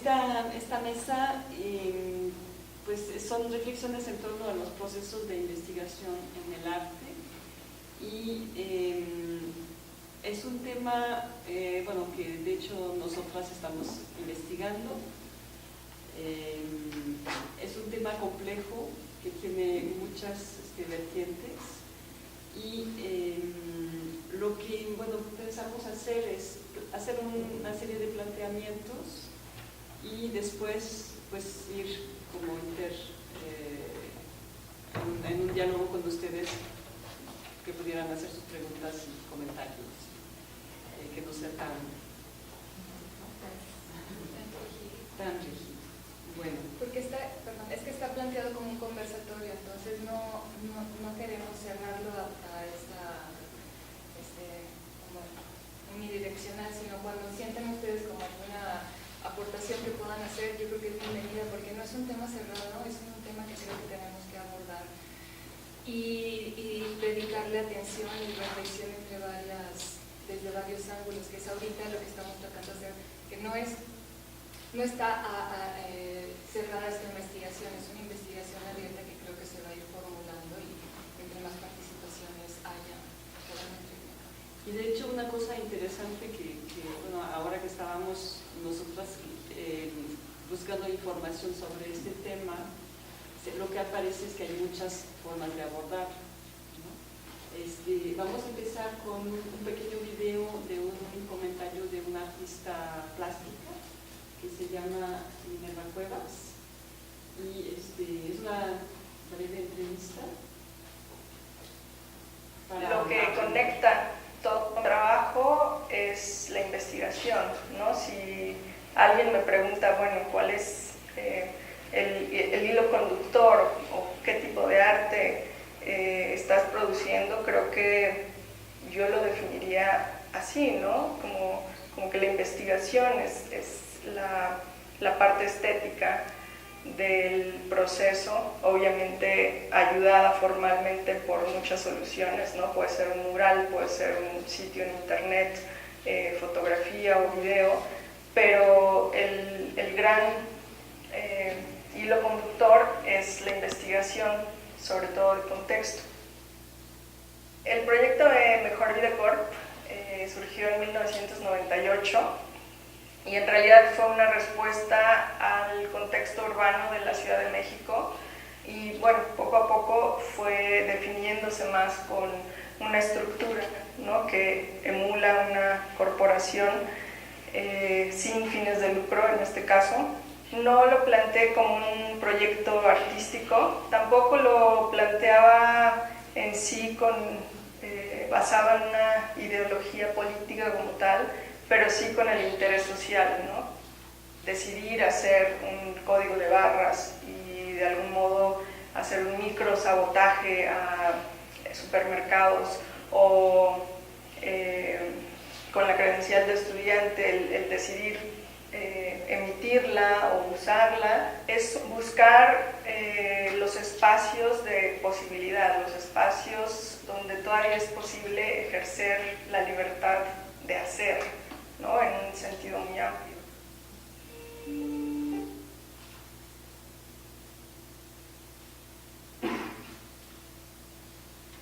esta mesa pues son reflexiones en torno a los procesos de investigación en el arte y es un tema bueno, que de hecho nosotras estamos investigando. Es un tema complejo que tiene muchas vertientes y lo que bueno, pensamos hacer es hacer una serie de planteamientos y después pues ir como en un diálogo con ustedes que pudieran hacer sus preguntas y comentarios, que no sea tan rígido. Bueno. Porque es que está planteado como un conversatorio, entonces no queremos cerrarlo a esta como unidireccional, sino cuando sienten ustedes como alguna aportación que puedan hacer, yo creo que es bienvenida, porque no es un tema cerrado, es un tema que creo que tenemos que abordar y dedicarle atención y reflexión desde varios ángulos, que es ahorita lo que estamos tratando de hacer, que no está cerrada esta investigación, es una investigación abierta que creo que se va a ir formulando y entre más participaciones haya, probablemente. Y de hecho una cosa interesante que bueno, ahora que estábamos nosotras buscando información sobre este tema, lo que aparece es que hay muchas formas de abordar, ¿no? Vamos a empezar con un pequeño video de un comentario de una artista plástica que se llama Minerva Cuevas y es una breve entrevista. Lo que conecta todo el trabajo es la investigación, ¿no? Si alguien me pregunta, bueno, ¿cuál es el hilo conductor o qué tipo de arte estás produciendo? Creo que yo lo definiría así, ¿no? Como que la investigación es la parte estética del proceso, obviamente ayudada formalmente por muchas soluciones, ¿no? Puede ser un mural, puede ser un sitio en internet, fotografía o video, pero el gran hilo conductor es la investigación, sobre todo de contexto. El proyecto de Mejor Vida Corp surgió en 1998 y en realidad fue una respuesta al contexto urbano de la Ciudad de México y bueno, poco a poco fue definiéndose más con una estructura, ¿no? Que emula una corporación sin fines de lucro en este caso. No lo planteé como un proyecto artístico, tampoco lo planteaba en sí basado en una ideología política como tal, pero sí con el interés social, ¿no? Decidir hacer un código de barras y de algún modo hacer un micro sabotaje a supermercados o con la credencial de estudiante, el decidir emitirla o usarla, es buscar los espacios de posibilidad, los espacios donde todavía es posible ejercer la libertad de hacer, ¿no? En un sentido muy amplio.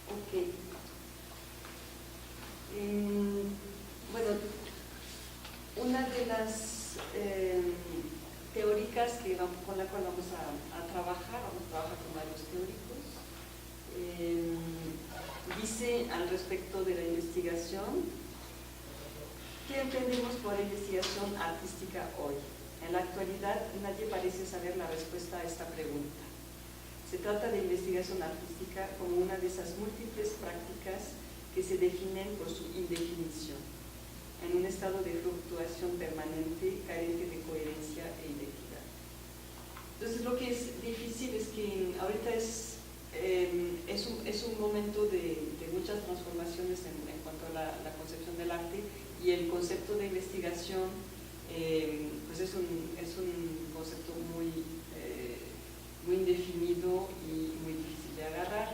Ok. Bueno, una de las teóricas con la cual vamos a trabajar con varios teóricos, dice al respecto de la investigación: ¿qué entendemos por investigación artística hoy? En la actualidad nadie parece saber la respuesta a esta pregunta. Se trata de investigación artística como una de esas múltiples prácticas que se definen por su indefinición, en un estado de fluctuación permanente, carente de coherencia e identidad. Entonces lo que es difícil es que ahorita es un momento de muchas transformaciones en cuanto a la concepción del arte, y el concepto de investigación pues es un concepto muy indefinido y muy difícil de agarrar.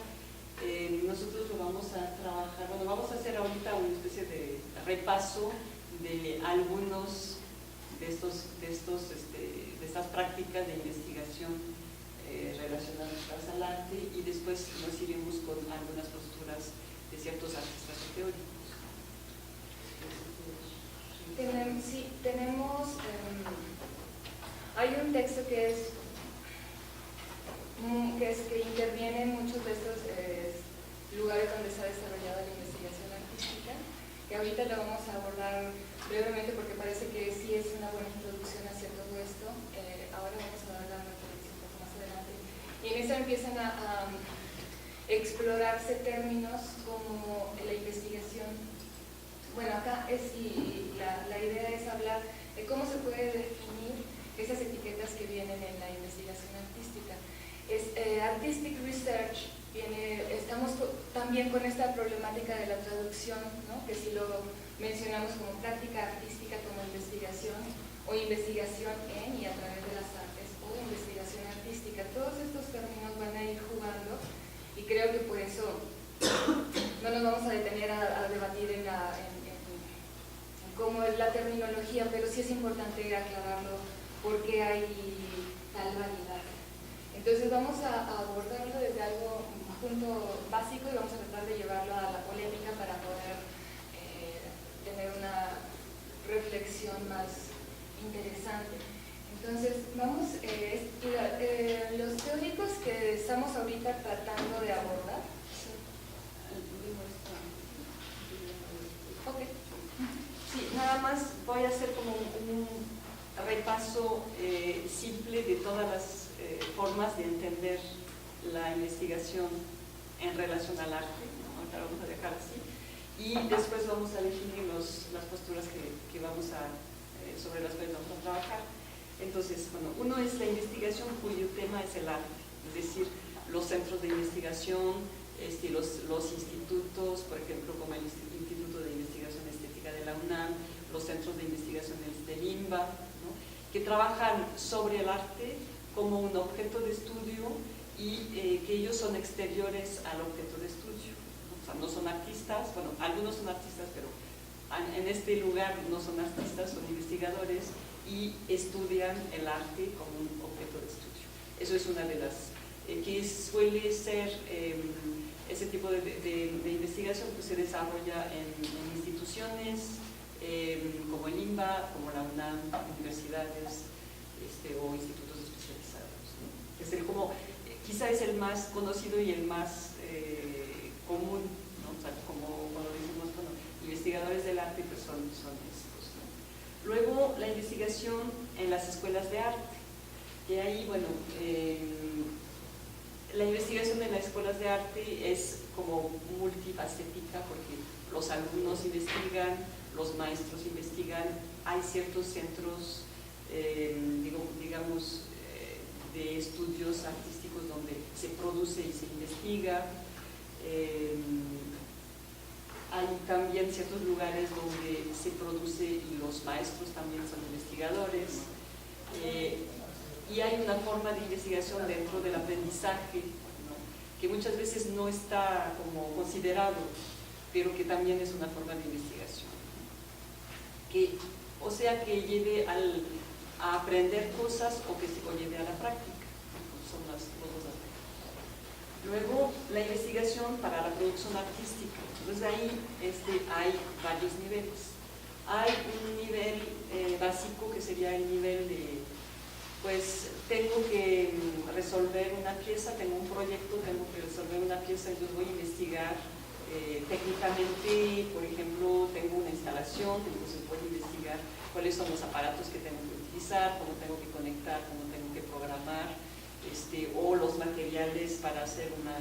Nosotros lo vamos a trabajar, bueno, vamos a hacer ahorita una especie de repaso de algunos de estos estas prácticas de investigación relacionadas al arte, y después nos iremos con algunas posturas de ciertos artistas o teóricos. Sí, tenemos, hay un texto que interviene en muchos de estos lugares donde se ha desarrollado la investigación artística, que ahorita lo vamos a abordar brevemente porque parece que sí es una buena introducción hacia todo esto. Ahora vamos a dar la referencia un poco más adelante. Y en esta empiezan a explorarse términos como la investigación. Bueno, acá la idea es hablar de cómo se puede definir esas etiquetas que vienen en la investigación artística. Artistic research, estamos también con esta problemática de la traducción, ¿no? Que si lo mencionamos como práctica artística como investigación, o investigación en y a través de las artes, o investigación artística, todos estos términos van a ir jugando, y creo que por eso no nos vamos a detener a debatir en cómo es la terminología, pero sí es importante aclararlo porque hay tal variedad. Entonces vamos a abordarlo desde algo, un punto básico, y vamos a tratar de llevarlo a la polémica para poder tener una reflexión más interesante. Entonces, vamos, los teóricos que estamos ahorita tratando de abordar. Okay. Sí, nada más voy a hacer como un repaso simple de todas las formas de entender la investigación en relación al arte, ¿no? Ahora vamos a dejar así, y después vamos a definir las posturas que vamos sobre las cuales vamos a trabajar. Entonces, bueno, uno es la investigación cuyo tema es el arte, es decir, los centros de investigación, los institutos, por ejemplo, como el Instituto de Investigación Estética de la UNAM, los centros de investigación del INBA, ¿no? Que trabajan sobre el arte como un objeto de estudio, y que ellos son exteriores al objeto de estudio, ¿no? O sea, no son artistas, bueno, algunos son artistas, pero en este lugar no son artistas, son investigadores y estudian el arte como un objeto de estudio. Eso es una de las que suele ser ese tipo de investigación que se desarrolla en instituciones como el INBA, como la UNAM, universidades o institutos especializados, ¿no? Es quizá es el más conocido y el más común, ¿no? O sea, como cuando decimos, bueno, investigadores del arte, pues son estos, ¿no? Luego, la investigación en las escuelas de arte, que ahí, bueno, la investigación en las escuelas de arte es como multifacética, porque los alumnos investigan, los maestros investigan, hay ciertos centros, digamos, de estudios artísticos donde se produce y se investiga. Hay también ciertos lugares donde se produce y los maestros también son investigadores. Y hay una forma de investigación dentro del aprendizaje, ¿no? Que muchas veces no está como considerado, pero que también es una forma de investigación, ¿no? O sea, que lleve a aprender cosas o lleve a la práctica, ¿no? Son los dos aspectos. Luego, la investigación para la producción artística. Entonces ahí hay varios niveles. Hay un nivel básico que sería el nivel de, pues tengo que resolver una pieza, tengo un proyecto, tengo que resolver una pieza, entonces voy a investigar técnicamente, por ejemplo, tengo una instalación, entonces voy a investigar cuáles son los aparatos que tengo que utilizar, cómo tengo que conectar, cómo tengo que programar, o los materiales para hacer una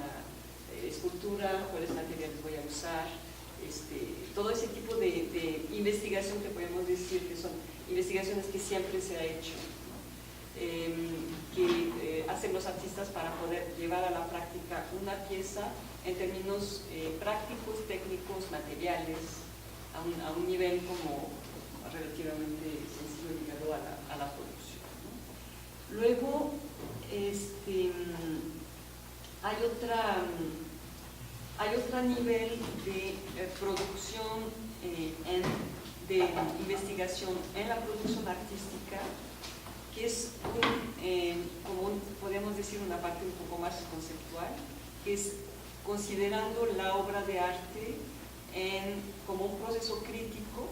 escultura, cuáles materiales voy a usar, todo ese tipo de investigación que podemos decir que son investigaciones que siempre se ha hecho, ¿no? Que hacen los artistas para poder llevar a la práctica una pieza en términos prácticos, técnicos, materiales, a un nivel como relativamente sencillo ligado a la producción, ¿no? Luego, hay otro nivel de producción, de investigación en la producción artística, que es podemos decir, una parte un poco más conceptual, que es considerando la obra de arte como un proceso crítico,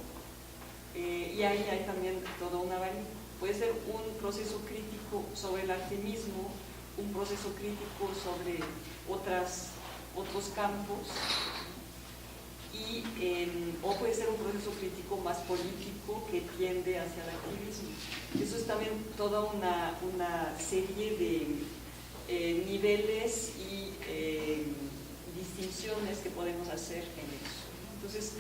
y ahí hay también todo un abanico. Puede ser un proceso crítico sobre el arte mismo, un proceso crítico sobre otros campos, o puede ser un proceso crítico más político que tiende hacia el activismo. Eso es también toda una serie de niveles y distinciones que podemos hacer en eso. Entonces,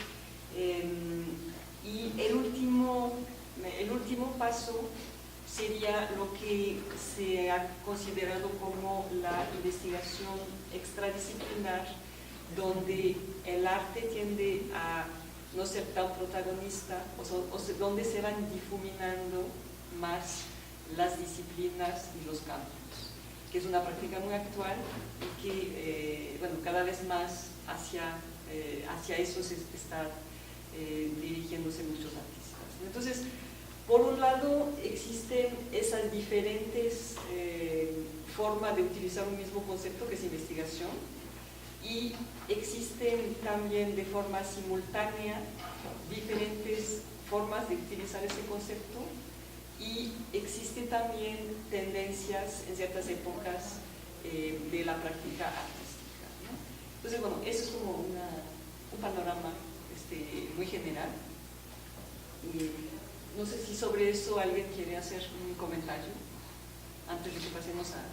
y el último paso sería lo que se ha considerado como la investigación extradisciplinar, donde el arte tiende a no ser tan protagonista, donde se van difuminando más las disciplinas y los campos, que es una práctica muy actual y que cada vez más hacia eso se está dirigiéndose muchos artistas. Entonces, por un lado, existen esas diferentes formas de utilizar un mismo concepto, que es investigación, y existen también de forma simultánea diferentes formas de utilizar ese concepto, y existen también tendencias en ciertas épocas de la práctica artística, ¿no? Entonces, eso es como un panorama muy general. No sé si sobre eso alguien quiere hacer un comentario antes de que pasemos a...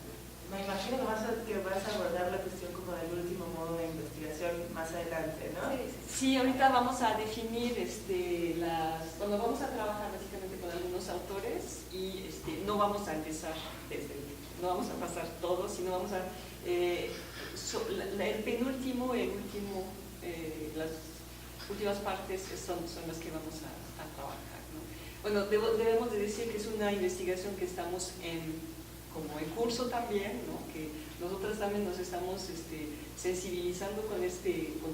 Me imagino que vas a abordar la cuestión como del último modo de investigación más adelante, ¿no? Sí, ahorita vamos a definir vamos a trabajar básicamente con algunos autores, y no vamos a empezar no vamos a pasar todo, sino vamos a el penúltimo, las últimas partes son las que vamos a trabajar, ¿no? Bueno, debemos de decir que es una investigación que estamos como en curso también, ¿no? Que nosotras también nos estamos sensibilizando con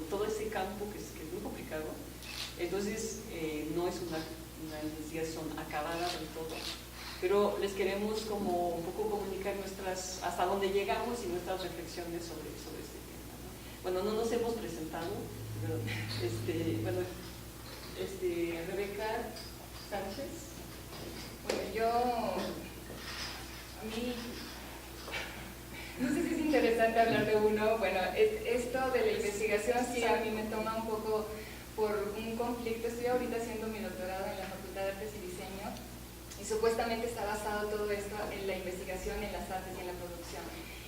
todo este campo que es muy complicado. Entonces, no es una investigación acabada del todo, pero les queremos como un poco comunicar hasta dónde llegamos y nuestras reflexiones sobre este tema, ¿no? Bueno, no nos hemos presentado, pero Rebeca Sánchez. Bueno, a mí, no sé si es interesante hablar de uno. Bueno, esto de la investigación sí a mí me toma un poco por un conflicto. Estoy ahorita haciendo mi doctorado en la Facultad de Artes y Diseño, y supuestamente está basado todo esto en la investigación, en las artes y en la producción.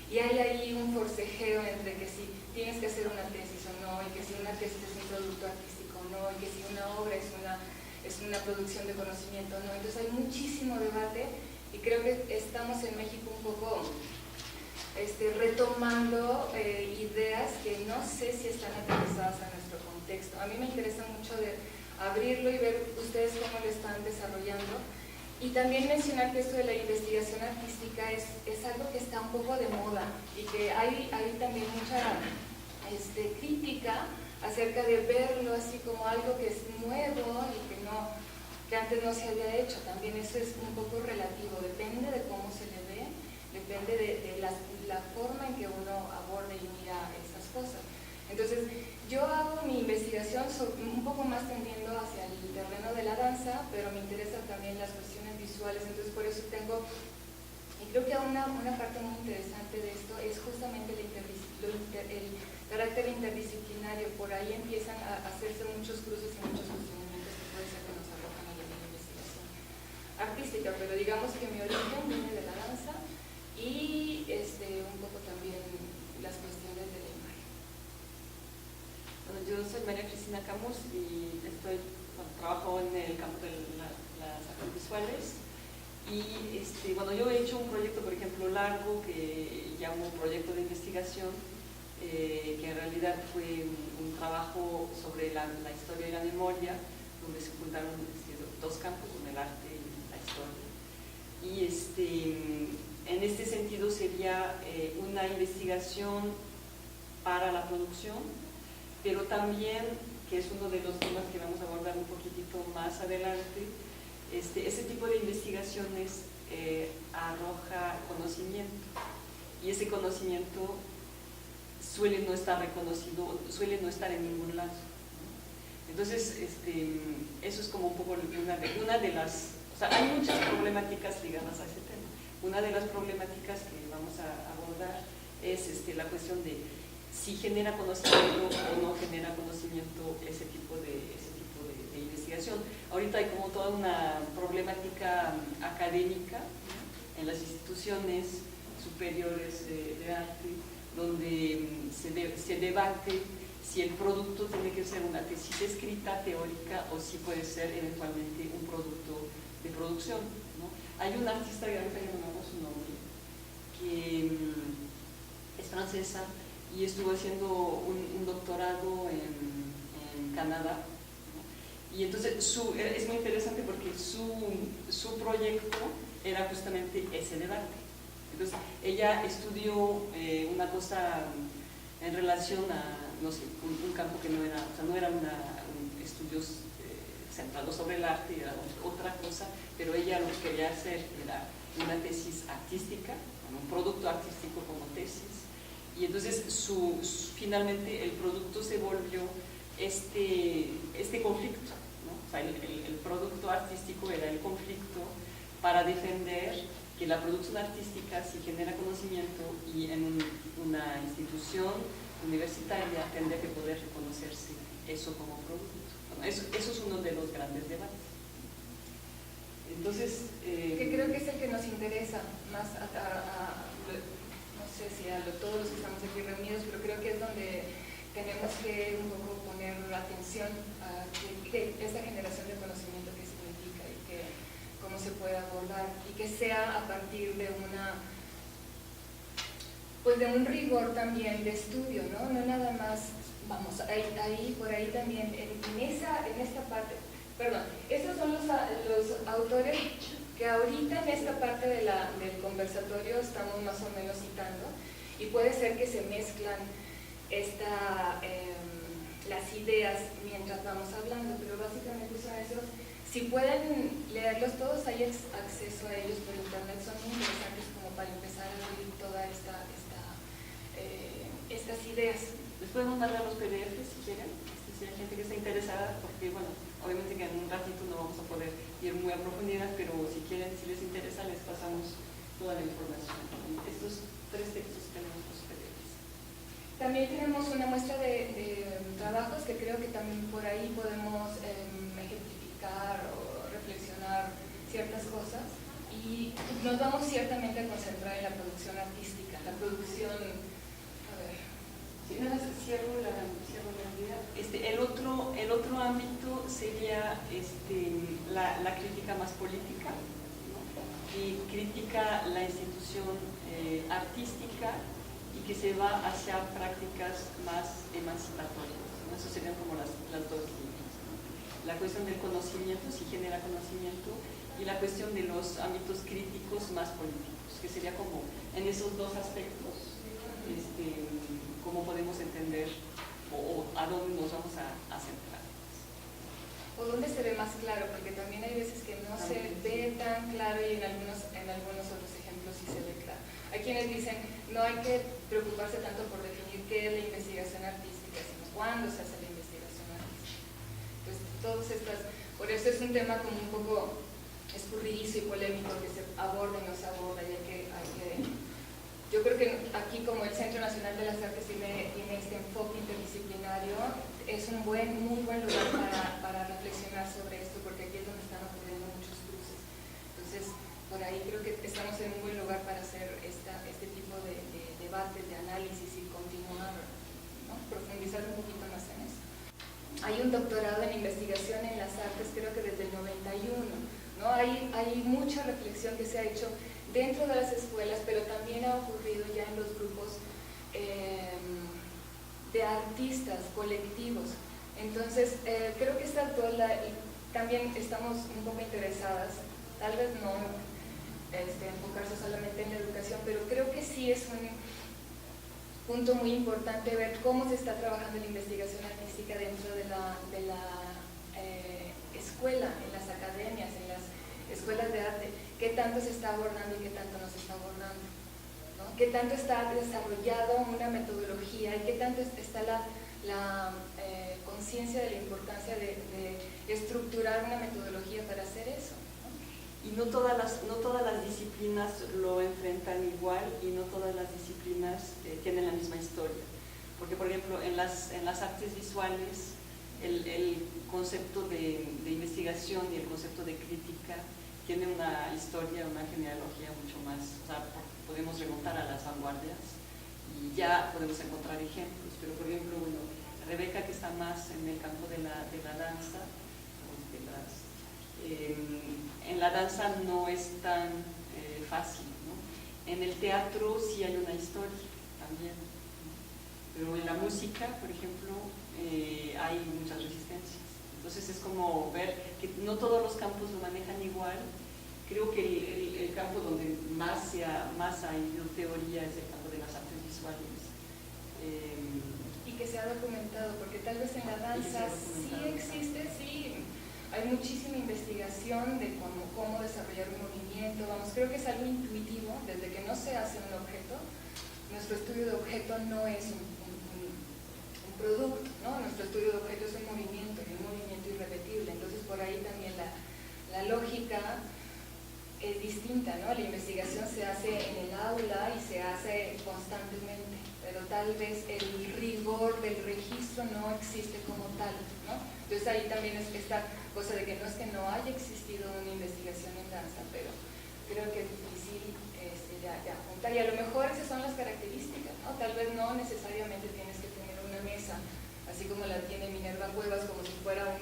Y hay ahí un forcejeo entre que si tienes que hacer una tesis o no, y que si una tesis es un producto artístico o no, y que si una obra es una producción de conocimiento o no. Entonces hay muchísimo debate, y creo que estamos en México un poco retomando ideas que no sé si están aterrizadas a nuestro contexto. A mí me interesa mucho de abrirlo y ver ustedes cómo lo están desarrollando. Y también mencionar que esto de la investigación artística es algo que está un poco de moda, y que hay también mucha crítica acerca de verlo así como algo que es nuevo y que antes no se había hecho. También eso es un poco relativo, depende de cómo se le ve, depende de la forma en que uno aborde y mira esas cosas. Entonces, yo hago mi investigación un poco más tendiendo hacia el terreno de la danza, pero me interesan también las cuestiones visuales. Entonces, por eso tengo, y creo que una parte muy interesante de esto es justamente el carácter interdisciplinario. Por ahí empiezan a hacerse muchos cruces y muchos cuestionamientos que puede ser que nos arrojan a la investigación artística, pero digamos que mi origen viene de la danza y un poco también las cuestiones de la imagen. Bueno, yo soy María Cristina Camus y trabajo en el campo de las artes visuales, y yo he hecho un proyecto, por ejemplo, largo, que llamo proyecto de investigación, que en realidad fue un trabajo sobre la historia y la memoria, donde se juntaron dos campos, el arte y la historia. Y en este sentido sería una investigación para la producción, pero también, que es uno de los temas que vamos a abordar un poquitito más adelante, ese tipo de investigaciones arroja conocimiento, y ese conocimiento suele no estar reconocido, suele no estar en ningún lado. Entonces, eso es como un poco una de las, o sea, hay muchas problemáticas ligadas a ese tema. Una de las problemáticas que vamos a abordar es la cuestión de si genera conocimiento o no genera conocimiento ese tipo de investigación. Ahorita hay como toda una problemática académica, ¿no?, en las instituciones superiores de arte, donde se debate si el producto tiene que ser una tesis escrita, teórica, o si puede ser eventualmente un producto de producción, ¿no? Hay una artista, que ahorita ya no me acuerdo su nombre, que es francesa y estuvo haciendo un doctorado en Canadá, ¿no? Y entonces es muy interesante porque su proyecto era justamente ese debate. Entonces ella estudió una cosa en relación a, no sé, un campo que no era, o sea, no era estudios centrados sobre el arte, era otra cosa, pero ella lo que quería hacer era una tesis artística, un producto artístico como tesis, y entonces finalmente el producto se volvió este conflicto, ¿no? O sea, el producto artístico era el conflicto para defender que la producción artística sí genera conocimiento, y en una institución universitaria tendría que poder reconocerse eso como producto. Bueno, eso es uno de los grandes debates. Entonces, que creo que es el que nos interesa más no sé si a todos los que estamos aquí reunidos, pero creo que es donde tenemos que un poco poner atención a esta generación de conocimiento que significa y que cómo se puede abordar, y que sea a partir de pues de un rigor también de estudio, ¿no? No nada más, vamos, por ahí también, en esta parte, perdón, estos son los autores que ahorita en esta parte del conversatorio estamos más o menos citando, y puede ser que se mezclan las ideas mientras vamos hablando, pero básicamente son esos. Si pueden leerlos todos, hay acceso a ellos por internet, son muy interesantes como para empezar a abrir todas estas ideas. Les podemos mandar los PDFs si quieren, si hay gente que está interesada, porque bueno, obviamente que en un ratito no vamos a poder ir muy a profundidad, pero si quieren, si les interesa, les pasamos toda la información. Estos 3 textos tenemos los PDFs. También tenemos una muestra de trabajos que creo que también por ahí podemos ejemplificar o reflexionar ciertas cosas, y nos vamos ciertamente a concentrar en la producción artística, la producción, a ver. Sí, nada más cierro la idea. El otro ámbito sería la crítica más política, ¿no? Y critica la institución artística, y que se va hacia prácticas más emancipatorias, ¿no? Eso serían como las dos líneas, ¿no? La cuestión del conocimiento, si genera conocimiento, y la cuestión de los ámbitos críticos más políticos, que sería como en esos dos aspectos cómo podemos entender o a dónde nos vamos a centrar. O dónde se ve más claro, porque también hay veces que no se ve tan claro, y en algunos otros ejemplos sí se ve claro. Hay quienes dicen, no hay que preocuparse tanto por definir qué es la investigación artística, sino cuándo se hace la investigación artística. Entonces, por eso es un tema como un poco escurridizo y polémico, que se aborda y no se aborda, y yo creo que aquí, como el Centro Nacional de las Artes tiene este enfoque interdisciplinario, es un muy buen lugar para reflexionar sobre esto, porque aquí es donde están ocurriendo muchos cruces. Entonces, por ahí creo que estamos en un buen lugar para hacer este tipo de debates, de análisis, y continuar, ¿no?, profundizar un poquito más en eso. Hay un doctorado en investigación en las artes, creo que desde el 91, ¿no? Hay mucha reflexión que se ha hecho dentro de las escuelas, pero también ha ocurrido ya en los grupos de artistas colectivos. Entonces, creo que esta actual también estamos un poco interesadas, tal vez no enfocarse solamente en la educación, pero creo que sí es un punto muy importante ver cómo se está trabajando la investigación artística dentro de la escuela, en las academias, en las escuelas de arte, qué tanto se está abordando y qué tanto no se está abordando, ¿no? Qué tanto está desarrollado una metodología y qué tanto está la conciencia de la importancia de estructurar una metodología para hacer eso, ¿no? Y no todas las disciplinas lo enfrentan igual y no todas las disciplinas tienen la misma historia. Porque, por ejemplo, en las artes visuales, el concepto de investigación y el concepto de crítica tiene una historia, una genealogía mucho más, o sea, podemos remontar a las vanguardias y ya podemos encontrar ejemplos, pero por ejemplo, bueno, Rebeca, que está más en el campo de la danza, en la danza no es tan fácil, ¿no? En el teatro sí hay una historia también, ¿no? Pero en la música, por ejemplo, hay muchas resistencias. Entonces es como ver que no todos los campos lo manejan igual. Creo que el campo donde más hay teoría es el campo de las artes visuales. Y que se ha documentado, porque tal vez en la danza sí existe, sí, hay muchísima investigación de cómo desarrollar un movimiento. Vamos, creo que es algo intuitivo, desde que no se hace un objeto. Nuestro estudio de objeto no es un producto, ¿no? Nuestro estudio de objeto es un movimiento y un movimiento irrepetible. Entonces por ahí también la lógica es distinta, ¿no? La investigación se hace en el aula y se hace constantemente, pero tal vez el rigor del registro no existe como tal, ¿no? Entonces ahí también es esta cosa de que no es que no haya existido una investigación en danza, pero creo que es difícil ya juntar, y a lo mejor esas son las características, ¿no? Tal vez no necesariamente tienes que tener una mesa, así como la tiene Minerva Cuevas, como si fuera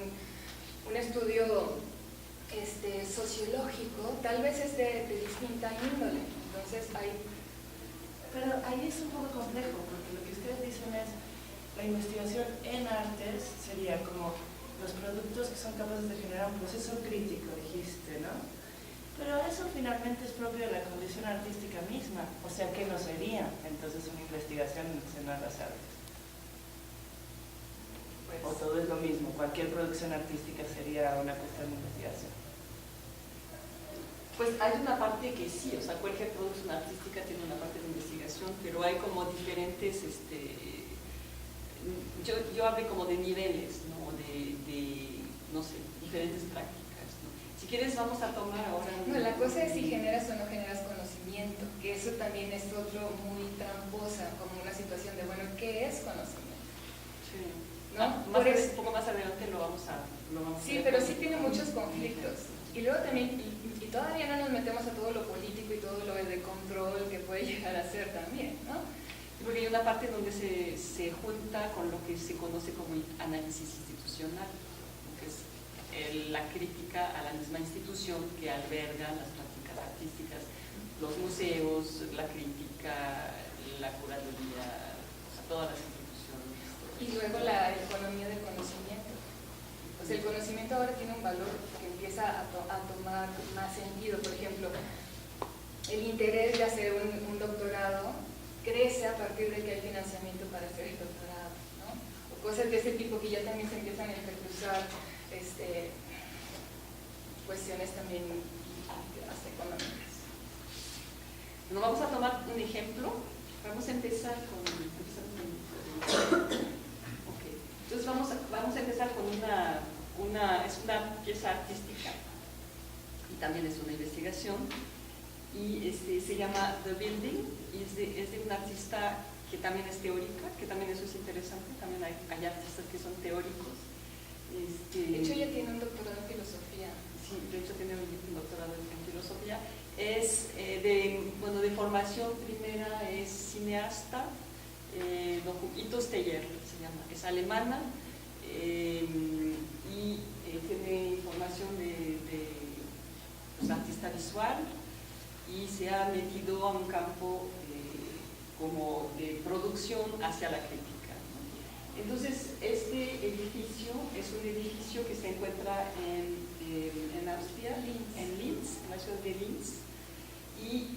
un estudio sociológico, tal vez es de distinta índole, entonces hay... Pero ahí es un poco complejo, porque lo que ustedes dicen es la investigación en artes sería como los productos que son capaces de generar un proceso crítico, dijiste, ¿no? Pero eso finalmente es propio de la condición artística misma, o sea, ¿qué no sería entonces una investigación en las artes? Pues, o todo es lo mismo, cualquier producción artística sería una cuestión de investigación. Pues hay una parte que sí, o sea, cualquier producción artística tiene una parte de investigación, pero hay como diferentes, yo hablé como de niveles, ¿no? De no sé, diferentes prácticas, ¿no? Si quieres vamos a tomar ahora... No, la cosa es si generas o no generas conocimiento, que eso también es otro muy tramposa, como una situación de, bueno, ¿qué es conocimiento? Sí. ¿No? Un poco más adelante lo vamos a sí, pero sí tiene muchos conflictos. Y luego también, y todavía no nos metemos a todo lo político y todo lo de control que puede llegar a ser también, ¿no? Porque hay una parte donde se junta con lo que se conoce como análisis institucional, que es la crítica a la misma institución que alberga las prácticas artísticas, los museos, la crítica, la curaduría, o sea, todas las instituciones. Y luego la economía del conocimiento. Pues el conocimiento ahora tiene un valor que empieza a tomar más sentido. Por ejemplo, el interés de hacer un doctorado crece a partir de que hay financiamiento para hacer el doctorado, ¿no? O cosas de ese tipo que ya también se empiezan a intercruzar cuestiones también económicas. Bueno, vamos a tomar un ejemplo. Vamos a empezar con... Okay. Entonces vamos a empezar con es una pieza artística y también es una investigación y se llama The Building y es de un artista que también es teórica, que también eso es interesante, también hay artistas que son teóricos. De hecho ella tiene un doctorado en filosofía. Sí, de hecho tiene un doctorado en filosofía. Es de formación primera es cineasta, Hitos Teller se llama, es alemana y tiene formación de artista visual y se ha metido a un campo como de producción hacia la crítica, ¿no? Entonces este edificio es un edificio que se encuentra en Austria, en Linz, en la ciudad de Linz, y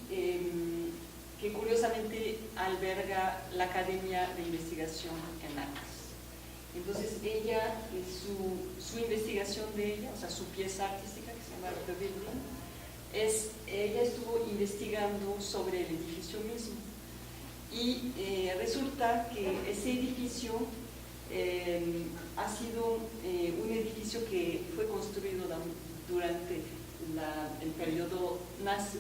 que curiosamente alberga la Academia de Investigación en Artes. Entonces su investigación de ella, o sea, su pieza artística que se llama The Building, ella estuvo investigando sobre el edificio mismo y resulta que ese edificio ha sido un edificio que fue construido durante el periodo nazi.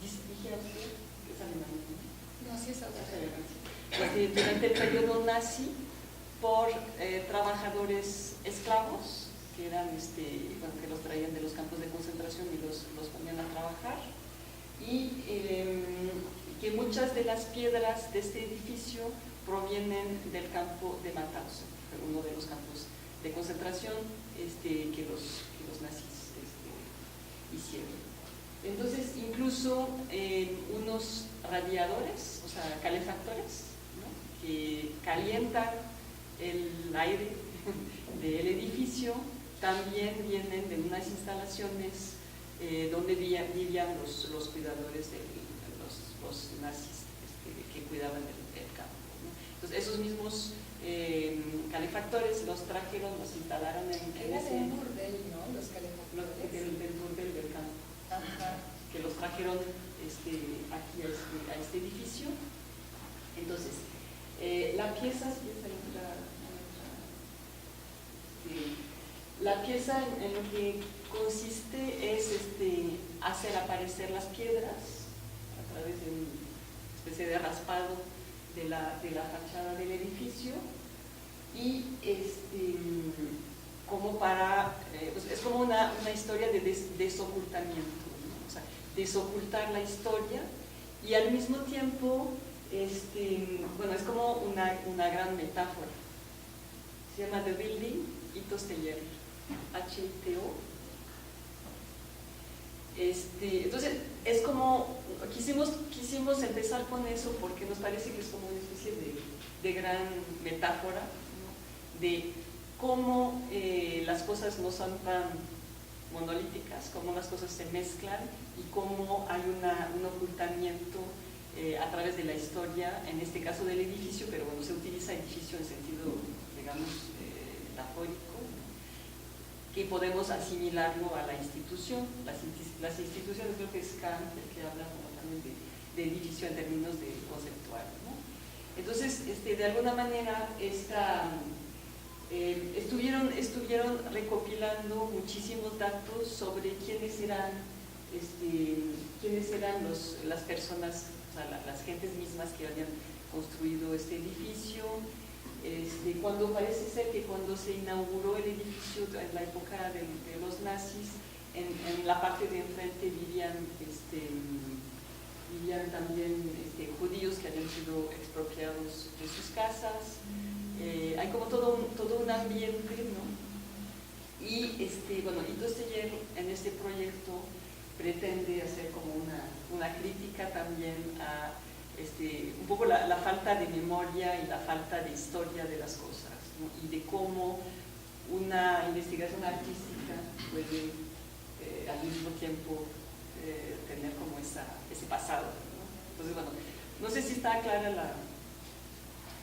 ¿Dije usted? ¿Es alemán? No, sí es alemán. Durante el periodo nazi por trabajadores esclavos que eran que los traían de los campos de concentración y los ponían a trabajar, y que muchas de las piedras de este edificio provienen del campo de Mauthausen, uno de los campos de concentración que los nazis hicieron. Entonces, incluso unos radiadores, o sea, calefactores, ¿no?, que calientan el aire del edificio, también vienen de unas instalaciones donde vivían los cuidadores de los nazis que cuidaban del campo, ¿no? Entonces, esos mismos calefactores los trajeron, los instalaron en ese burdel, ¿no? Los calefactores. Del burdel del campo. Ajá. Que los trajeron aquí a este edificio. Entonces, la pieza, la pieza en lo que consiste es hacer aparecer las piedras a través de una especie de raspado de la fachada del edificio, y como para, pues es como una historia de desocultamiento, ¿no? O sea, desocultar la historia, y al mismo tiempo, bueno, es como una gran metáfora. Se llama The Building, Hitos Teller, H-I-T-O. Entonces, es como, quisimos empezar con eso porque nos parece que es como una especie de gran metáfora, ¿no?, de cómo las cosas no son tan monolíticas, cómo las cosas se mezclan y cómo hay un ocultamiento a través de la historia, en este caso del edificio, pero bueno, se utiliza edificio en sentido, digamos, metafórico, ¿no?, que podemos asimilarlo a la institución. Las instituciones, creo que es Kant el que habla como también de edificio en términos de conceptual, ¿no? Entonces, de alguna manera, estuvieron recopilando muchísimos datos sobre quiénes eran las personas, o sea, las gentes mismas que habían construido este edificio. Cuando parece ser que cuando se inauguró el edificio en la época de los nazis, en la parte de enfrente vivían también judíos que habían sido expropiados de sus casas. Hay como todo un ambiente, ¿no? Y bueno, Hitos Teller en este proyecto pretende hacer como una crítica también a un poco la falta de memoria y la falta de historia de las cosas, ¿no?, y de cómo una investigación artística puede al mismo tiempo tener como ese pasado, ¿no? Entonces, bueno, no sé si está clara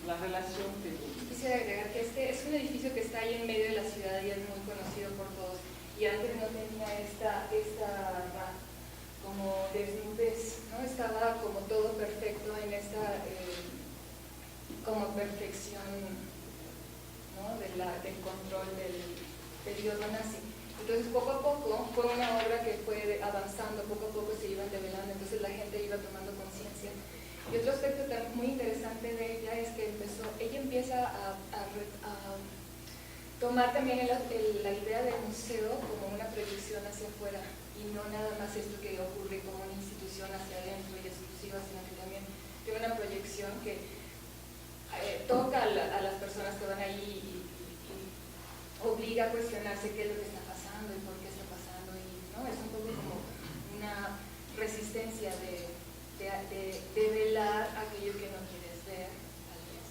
la relación, pero... Quisiera agregar que es un edificio que está ahí en medio de la ciudad y es muy conocido por todos, y antes no tenía esta como desnudez, ¿no? Estaba como todo perfecto en esta como perfección, ¿no?, del control del periodo nazi. Entonces, poco a poco fue una obra que fue avanzando, poco a poco se iban develando, entonces la gente iba tomando conciencia. Y otro aspecto muy interesante de ella es que ella empieza a tomar también la idea del museo como una proyección hacia afuera, y no nada más esto que ocurre como una institución hacia adentro y exclusiva, sino que también tiene una proyección que toca a las personas que van ahí y obliga a cuestionarse qué es lo que está pasando y por qué está pasando, y ¿no? Es un poco como una resistencia de velar aquello que no quieres ver al día.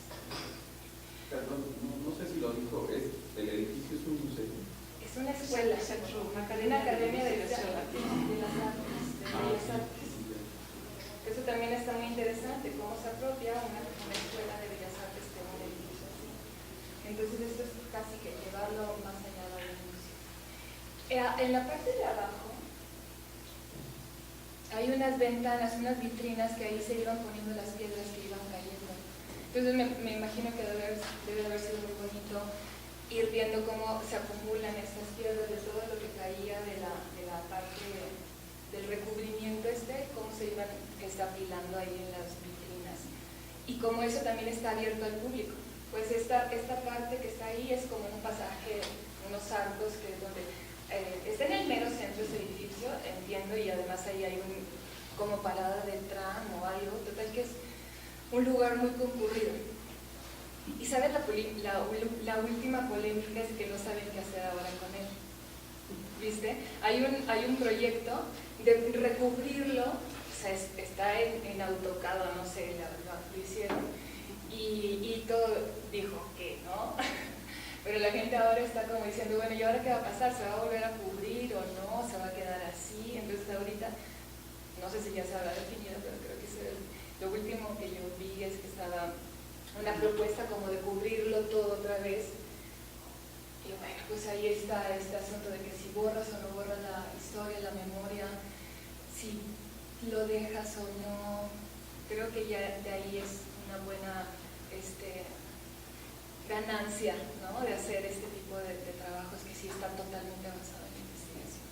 Perdón, no sé si lo dijo, el edificio es un museo. Es una escuela, una academia de las artes, Eso también está muy interesante, cómo se apropia una escuela de bellas artes de un edificio así. Entonces esto es casi que llevarlo más allá del museo. En la parte de abajo hay unas ventanas, unas vitrinas que ahí se iban poniendo las piedras que iban cayendo. Entonces me imagino que debe de haber sido muy bonito ir viendo cómo se acumulan estas piedras de todo lo que caía de la parte del recubrimiento cómo se iban apilando ahí en las vitrinas. Y cómo eso también está abierto al público. Pues esta parte que está ahí es como un pasaje, unos arcos que es donde está en el mero centro de ese edificio, entiendo, y además ahí hay como parada de tram o algo, total que es un lugar muy concurrido. Y sabes, la última polémica es que no saben qué hacer ahora con él. ¿Viste? Hay un proyecto de recubrirlo, o sea, está en AutoCAD, no sé, lo hicieron, y todo dijo que no. Pero la gente ahora está como diciendo, bueno, ¿y ahora qué va a pasar? ¿Se va a volver a cubrir o no? ¿Se va a quedar así? Entonces ahorita, no sé si ya se habrá definido, pero creo que lo último que yo vi es que estaba una propuesta como de cubrirlo todo otra vez. Y bueno, pues ahí está este asunto de que si borras o no borras la historia, la memoria, si lo dejas o no. Creo que ya de ahí es una buena ganancia, ¿no?, de hacer este tipo de trabajos que sí están totalmente basados en investigación.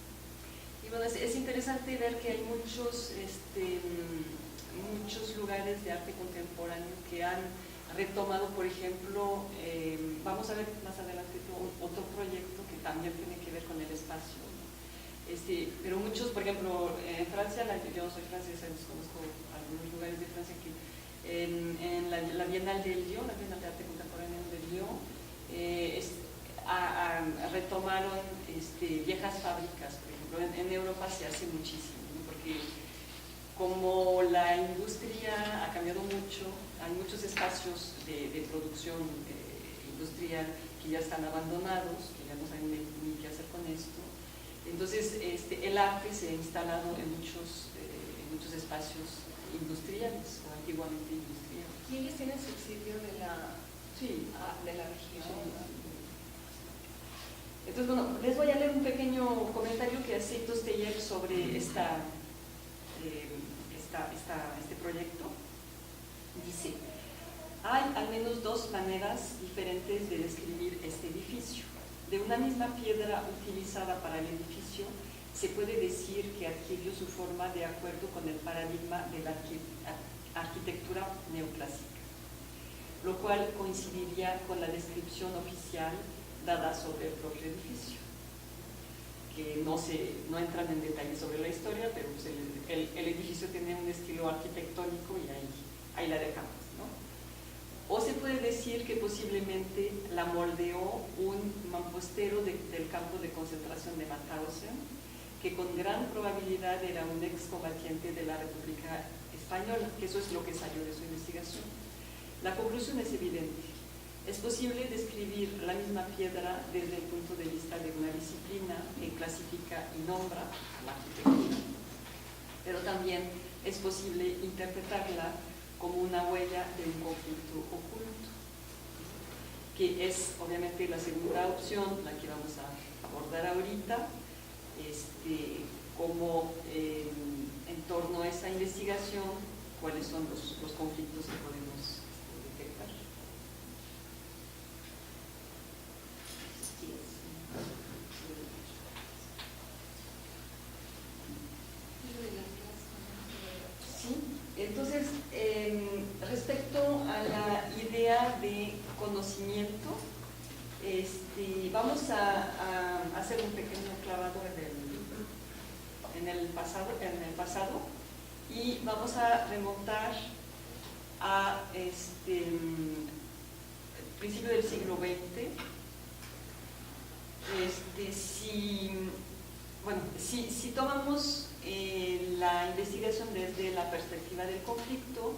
Y bueno, es interesante ver que hay muchos lugares de arte contemporáneo que han retomado, por ejemplo, vamos a ver más adelante otro proyecto que también tiene que ver con el espacio, ¿no? Pero muchos, por ejemplo, en Francia, yo no soy francesa, conozco algunos lugares de Francia que en la Bienal de Lyon, la Bienal de Arte Contemporáneo de Lyon, retomaron viejas fábricas, por ejemplo. En Europa se hace muchísimo, ¿no? Porque como la industria ha cambiado mucho, hay muchos espacios de producción industrial que ya están abandonados, que ya no saben ni qué hacer con esto. Entonces, el arte se ha instalado en muchos espacios industriales, o antiguamente industriales. ¿Y ellos tienen subsidio de la región? Sí. Entonces, bueno, les voy a leer un pequeño comentario que hace Tosteyer sobre este proyecto. Dice: hay al menos dos maneras diferentes de describir este edificio. De una misma piedra utilizada para el edificio, se puede decir que adquirió su forma de acuerdo con el paradigma de la arquitectura neoclásica, lo cual coincidiría con la descripción oficial dada sobre el propio edificio, que no entran en detalle sobre la historia, pero pues el edificio tiene un estilo arquitectónico y ahí la dejamos, ¿no? O se puede decir que posiblemente la moldeó un mampostero del campo de concentración de Mauthausen, que con gran probabilidad era un excombatiente de la República Española, que eso es lo que salió de su investigación. La conclusión es evidente. Es posible describir la misma piedra desde el punto de vista de una disciplina que clasifica y nombra la arquitectura, pero también es posible interpretarla como una huella de un conflicto oculto, que es obviamente la segunda opción, la que vamos a abordar ahorita, como en torno a esa investigación, cuáles son los conflictos que podemos detectar. Sí, entonces, respecto a la idea de conocimiento, vamos a hacer un pequeño clavado en el pasado y vamos a remontar a principio del siglo XX. Si tomamos la investigación desde la perspectiva del conflicto,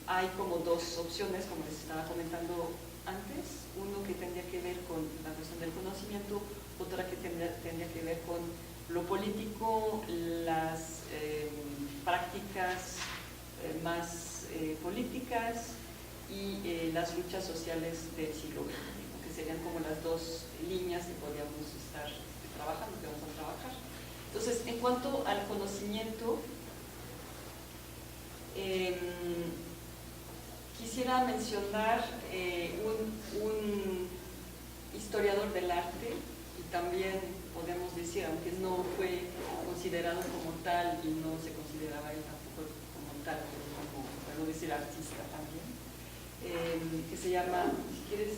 hay como dos opciones, como les estaba comentando antes. Uno que tendría que ver con la cuestión del conocimiento, otra que tendría que ver con lo político, las prácticas más políticas y las luchas sociales del siglo XX, que serían como las dos líneas que podríamos estar trabajando, que vamos a trabajar. Entonces, en cuanto al conocimiento, quisiera mencionar un historiador del arte, y también podemos decir, aunque no fue considerado como tal y no se consideraba él tampoco como tal, pero como, podemos decir, artista también, que se llama, si quieres,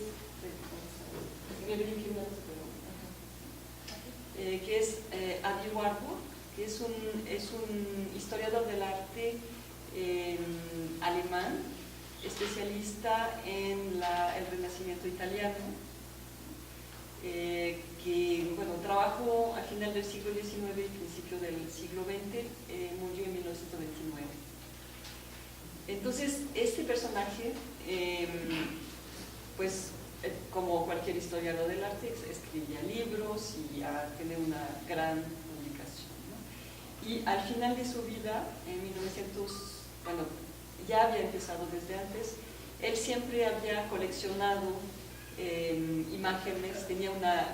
que es Andy Warburg, que es un historiador del arte alemán, especialista en el Renacimiento italiano, que bueno, trabajó a final del siglo XIX y principio del siglo XX, murió en 1929. Entonces, este personaje, pues, como cualquier historiador del arte, escribía libros y tiene una gran publicación, ¿no? Y al final de su vida, en 1900, bueno, ya había empezado desde antes, él siempre había coleccionado imágenes, tenía una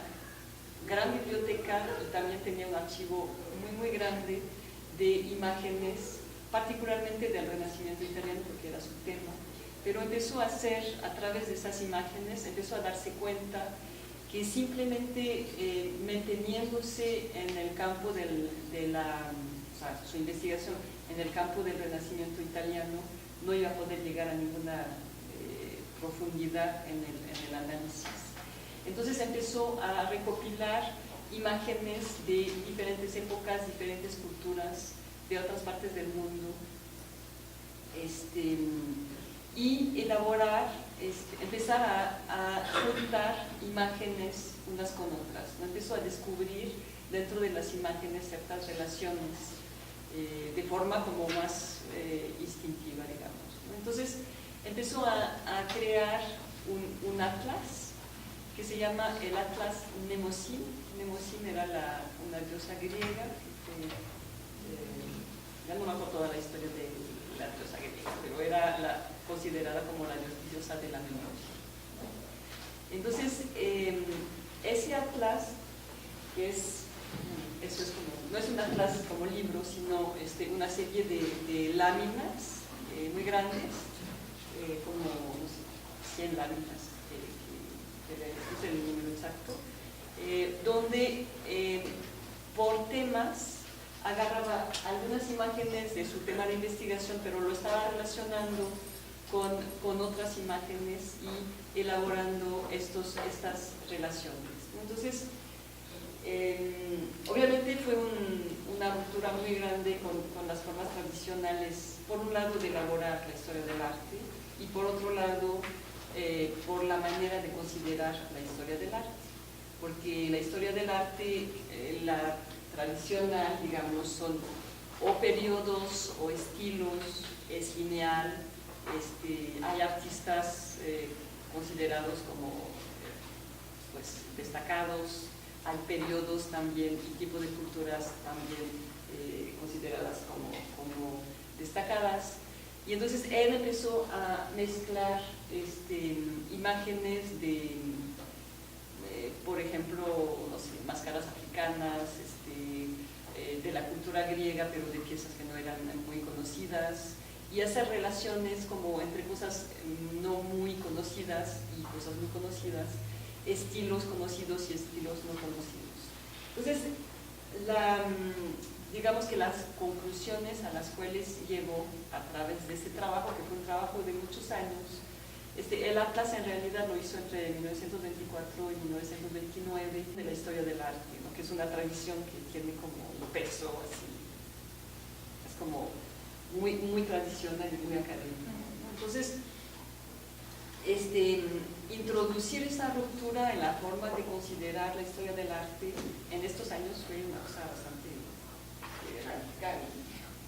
gran biblioteca y también tenía un archivo muy grande de imágenes, particularmente del Renacimiento italiano, porque era su tema, pero empezó a hacer, a través de esas imágenes, empezó a darse cuenta que simplemente manteniéndose en el campo o sea, su investigación en el campo del Renacimiento italiano, no iba a poder llegar a ninguna profundidad en el análisis. Entonces empezó a recopilar imágenes de diferentes épocas, diferentes culturas, de otras partes del mundo, y elaborar, empezar a juntar imágenes unas con otras, ¿no? Empezó a descubrir dentro de las imágenes ciertas relaciones de forma como más instintiva, digamos, ¿no? Entonces empezó a crear un atlas que se llama el Atlas Mnemosyne. Mnemosyne era una diosa griega, ya no me acuerdo toda la historia de la diosa griega, pero era considerada como la diosa de la memoria. Entonces, ese atlas, que eso es como, no es un atlas como libro, sino una serie de láminas muy grandes, como no sé, 100 láminas, es el número exacto, donde por temas agarraba algunas imágenes de su tema de investigación, pero lo estaba relacionando con otras imágenes y elaborando estas relaciones. Entonces, obviamente fue una ruptura muy grande con las formas tradicionales, por un lado de elaborar la historia del arte y por otro lado por la manera de considerar la historia del arte, porque la historia del arte, la tradicional, digamos, son o periodos o estilos, es lineal, hay artistas considerados como pues, destacados, hay periodos también y tipos de culturas también consideradas como destacadas. Y entonces él empezó a mezclar imágenes de, por ejemplo, no sé, máscaras africanas, de la cultura griega, pero de piezas que no eran muy conocidas, y hacer relaciones como entre cosas no muy conocidas y cosas muy conocidas, estilos conocidos y estilos no conocidos. Entonces, digamos que las conclusiones a las cuales llegó a través de este trabajo, que fue un trabajo de muchos años, el Atlas en realidad lo hizo entre 1924 y 1929 de la historia del arte, ¿no? Que es una tradición que tiene como un peso así, es como muy tradicional y muy académico, ¿no? Entonces, introducir esa ruptura en la forma de considerar la historia del arte en estos años fue una cosa bastante radical.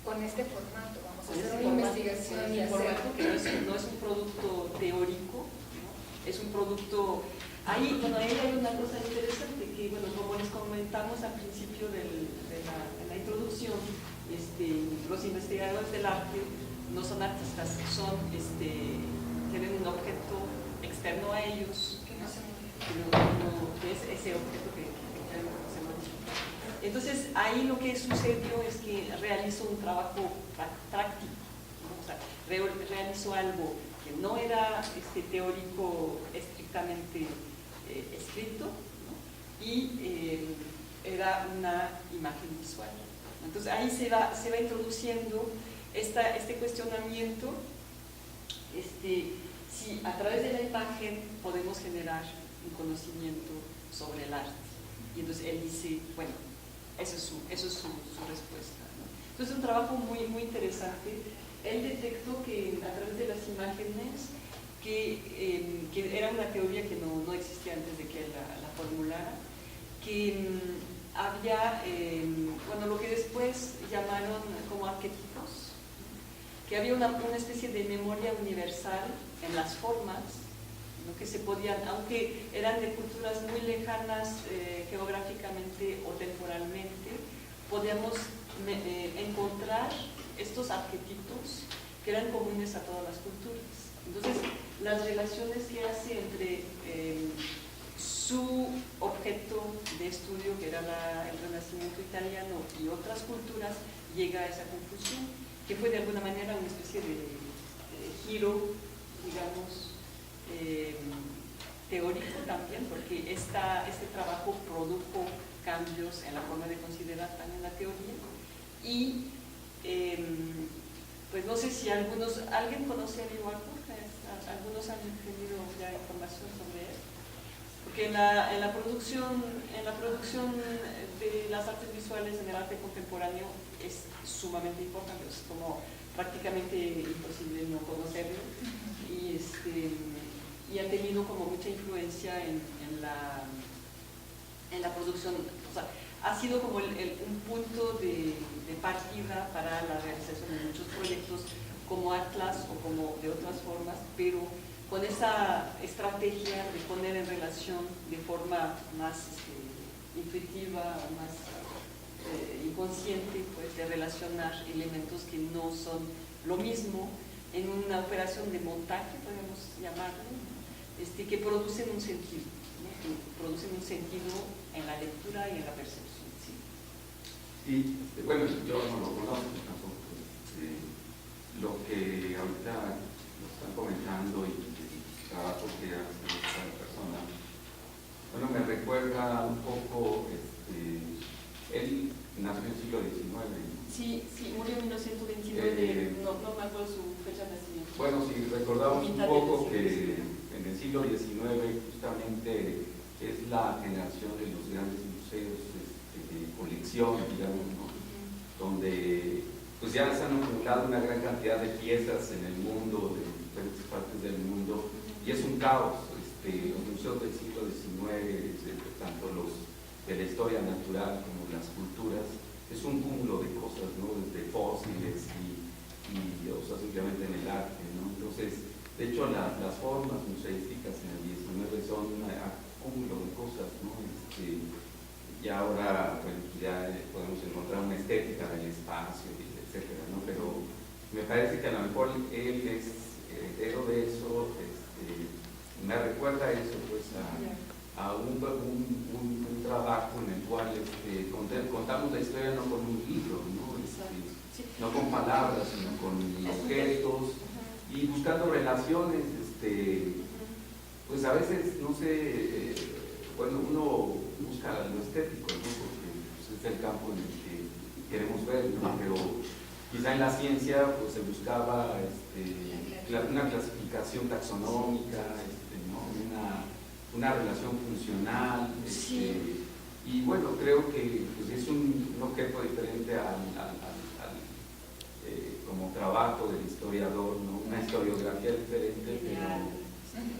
Con este formato, vamos a hacer una investigación y formato que no es un producto teórico, ¿no? Es un producto. Ahí hay una cosa interesante que, bueno, como les comentamos al principio de la introducción, los investigadores del arte no son artistas, tienen un objeto externo a ellos, que no se mueve. que es ese objeto que se modifica. Entonces, ahí lo que sucedió es que realizó un trabajo práctico, ¿no? O sea, realizó algo que no era teórico estrictamente escrito, ¿no? Y era una imagen visual. Entonces, ahí se va introduciendo este cuestionamiento, si a través de la imagen podemos generar un conocimiento sobre el arte. Y entonces él dice, bueno, eso es su respuesta, ¿no? Entonces es un trabajo muy, muy interesante. Él detectó que a través de las imágenes, que era una teoría que no existía antes de que él la formulara, que había, lo que después llamaron como arquetipos, que había una especie de memoria universal en las formas, ¿no? Que se podían, aunque eran de culturas muy lejanas geográficamente o temporalmente, podíamos encontrar estos arquetipos que eran comunes a todas las culturas. Entonces, las relaciones que hace entre su objeto de estudio, que era el Renacimiento italiano, y otras culturas, llega a esa conclusión, que fue de alguna manera una especie de giro, digamos, teórico también, porque este trabajo produjo cambios en la forma de considerar también la teoría. Y pues no sé si ¿alguien conoce a Lee Warburg? ¿Algunos han tenido ya información sobre él? Porque en la producción de las artes visuales en el arte contemporáneo es sumamente importante, es como prácticamente imposible no conocerlo, y ha tenido como mucha influencia en la producción, o sea, ha sido como un punto de partida para la realización de muchos proyectos como Atlas o como de otras formas, pero con esa estrategia de poner en relación de forma más intuitiva, más inconsciente, pues de relacionar elementos que no son lo mismo en una operación de montaje, podemos llamarlo, que producen un sentido, ¿no? Que producen un sentido en la lectura y en la percepción. Sí, sí, bueno, yo no lo conozco tampoco. Lo que ahorita nos están comentando y el trabajo que hace esta persona, bueno, me recuerda un poco, él nació en el siglo XIX. Sí, murió en 1929, no me acuerdo su fecha de nacimiento. Bueno, si recordamos un poco que en el siglo XIX justamente es la generación de los grandes museos de colección, digamos, ¿no? Donde pues ya se han acumulado una gran cantidad de piezas en el mundo, de diferentes partes del mundo, y es un caos. Los museos del siglo XIX, tanto los de la historia natural como las culturas, es un cúmulo de cosas, ¿no? Desde fósiles o sea, simplemente en el arte, ¿no? Entonces, de hecho, las formas museísticas en el XIX son un cúmulo de cosas, ¿no? Y ahora, bueno, ya podemos encontrar una estética del espacio, etcétera, ¿no? Pero me parece que a lo mejor él es heredero de eso, me recuerda eso, pues, a un trabajo en el cual contamos la historia no con un libro, ¿no? No con palabras, sino con objetos, y buscando relaciones, pues a veces, no sé, bueno, uno busca lo estético, ¿no? Porque pues, es el campo en el que queremos ver, ¿no? Pero quizá en la ciencia pues se buscaba una clasificación taxonómica, ¿no? una relación funcional, y bueno, creo que pues, es un objeto diferente como trabajo del historiador, ¿no? Una historiografía diferente,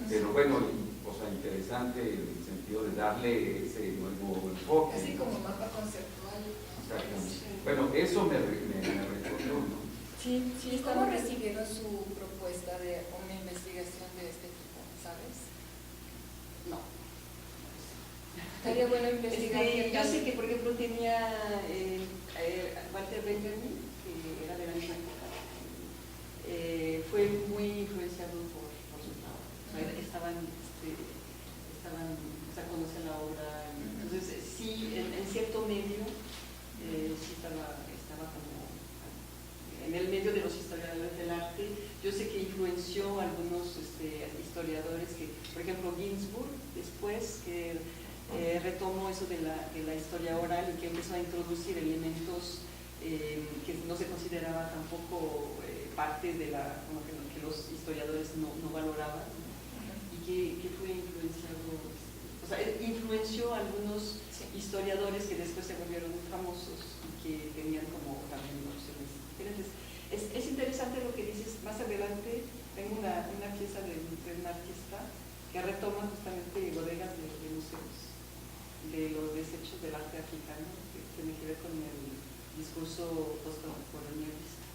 pero bueno, o sea, interesante en el sentido de darle ese nuevo enfoque. Así como mapa conceptual. Exactamente. Bueno, eso me recordó, ¿no? Sí. ¿Cómo recibieron su propuesta de una investigación de este tipo, sabes? No. Estaría bueno investigar. Yo sé que, por ejemplo, tenía Walter Benjamin, que era de la misma época, fue muy influenciado por su trabajo. O sea, estaban, o sea, conocen la obra. Entonces, sí, en cierto medio historiadores que, por ejemplo, Ginsburg, después que retomó eso de la historia oral y que empezó a introducir elementos que no se consideraba tampoco parte de como que los historiadores no valoraban, ¿no? Y que fue influenciado, o sea, influenció a algunos historiadores que después se volvieron famosos y que tenían como también opciones diferentes. Es interesante lo que dices. Más adelante tengo una pieza de un artista que retoma justamente bodegas de museos, de los desechos del arte africano, que tiene que ver con el discurso postcolonialista.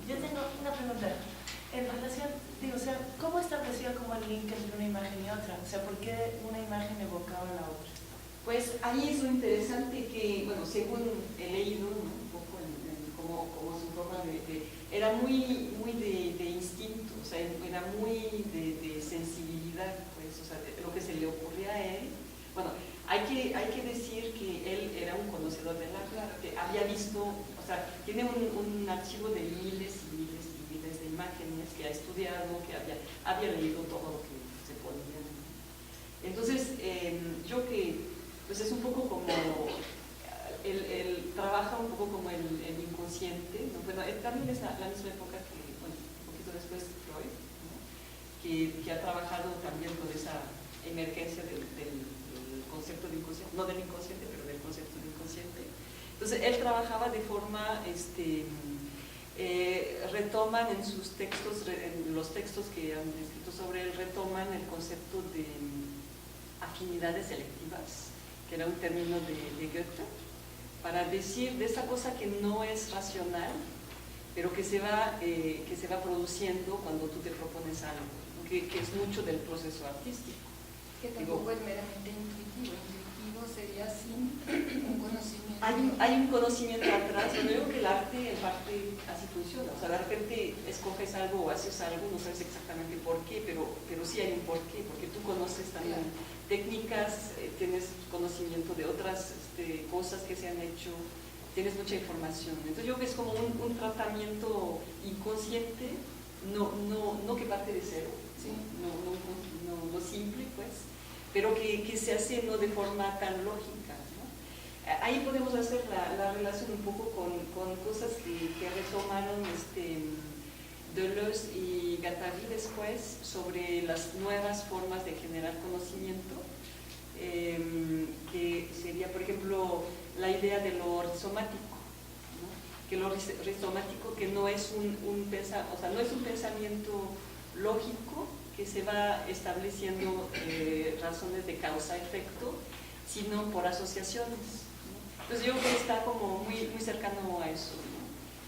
Yo tengo una pregunta. En relación, digo, o sea, ¿cómo establecía como el link entre una imagen y otra? O sea, ¿por qué una imagen evocaba la otra? Pues ahí es lo interesante que, bueno, según he leído, ¿no? Un poco como su forma era muy de instinto, o sea, era muy de sensibilidad, pues, o sea, de lo que se le ocurría a él. Bueno, hay que decir que él era un conocedor del arte, había visto, o sea, tiene un archivo de miles y miles y miles de imágenes que ha estudiado, que había leído todo lo que se podía. Entonces, yo que, pues es un poco como, él trabaja un poco como el inconsciente, ¿no? Bueno, también es la misma época que, bueno, un poquito después Freud, ¿no? que ha trabajado también con esa emergencia del concepto de inconsciente, no del inconsciente, pero del concepto de inconsciente. Entonces, él trabajaba de forma, retoman en sus textos, en los textos que han escrito sobre él, retoman el concepto de afinidades selectivas, que era un término de Goethe, para decir de esa cosa que no es racional, pero que se va produciendo cuando tú te propones algo, ¿no? que es mucho del proceso artístico. Que tampoco es meramente intuitivo. Intuitivo sería sin un conocimiento. Hay un conocimiento atrás. Yo creo que el arte en parte así funciona. O sea, de repente escoges algo o haces algo, no sabes exactamente por qué, pero sí hay un por qué, porque tú conoces también técnicas, tienes conocimiento de otras cosas que se han hecho, tienes mucha información. Entonces yo creo que es como un tratamiento inconsciente, no que parte de cero, ¿sí? no simple, pues, pero que se hace no de forma tan lógica, ¿no? Ahí podemos hacer la relación un poco con cosas que retomaron Deleuze y Guattari después sobre las nuevas formas de generar conocimiento, que sería, por ejemplo, la idea de lo rizomático, ¿no? Que lo rizomático que no es no es un pensamiento lógico que se va estableciendo razones de causa-efecto, sino por asociaciones, ¿no? Entonces yo creo que está como muy cercano a eso, ¿no?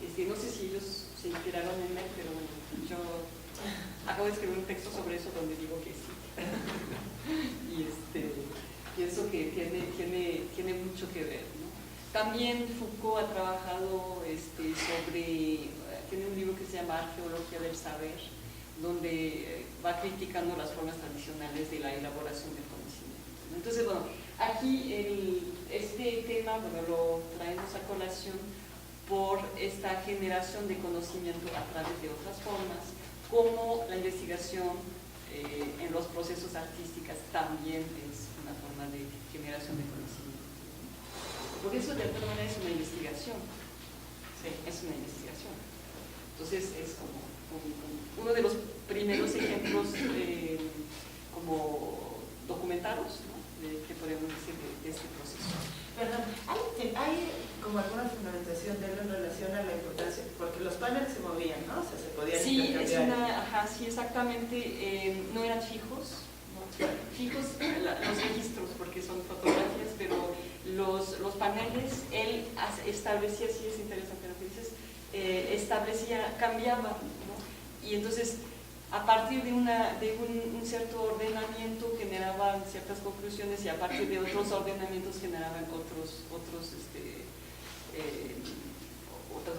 No sé si ellos se inspiraron en él, pero bueno, yo acabo de escribir un texto sobre eso donde digo que sí. Y pienso que tiene mucho que ver, ¿no? También Foucault ha trabajado tiene un libro que se llama Arqueología del Saber, donde va criticando las formas tradicionales de la elaboración del conocimiento. Entonces, bueno, aquí este tema, bueno, lo traemos a colación por esta generación de conocimiento a través de otras formas, como la investigación en los procesos artísticos también es una forma de generación de conocimiento. Por eso, de alguna manera, es una investigación. Sí, es una investigación. Entonces, es como uno de los primeros ejemplos como documentados, ¿no? Que podemos decir de este proceso. Perdón, ¿hay como alguna fundamentación de él en relación a la importancia? Porque los paneles se movían, ¿no? O sea, se podían intercambiar. Sí, exactamente. No eran fijos, ¿no? Fijos los registros, porque son fotografías, pero los paneles, él establecía, sí es interesante lo que dices, cambiaba, ¿no? Y entonces, a partir de un cierto ordenamiento generaban ciertas conclusiones y a partir de otros ordenamientos generaban otras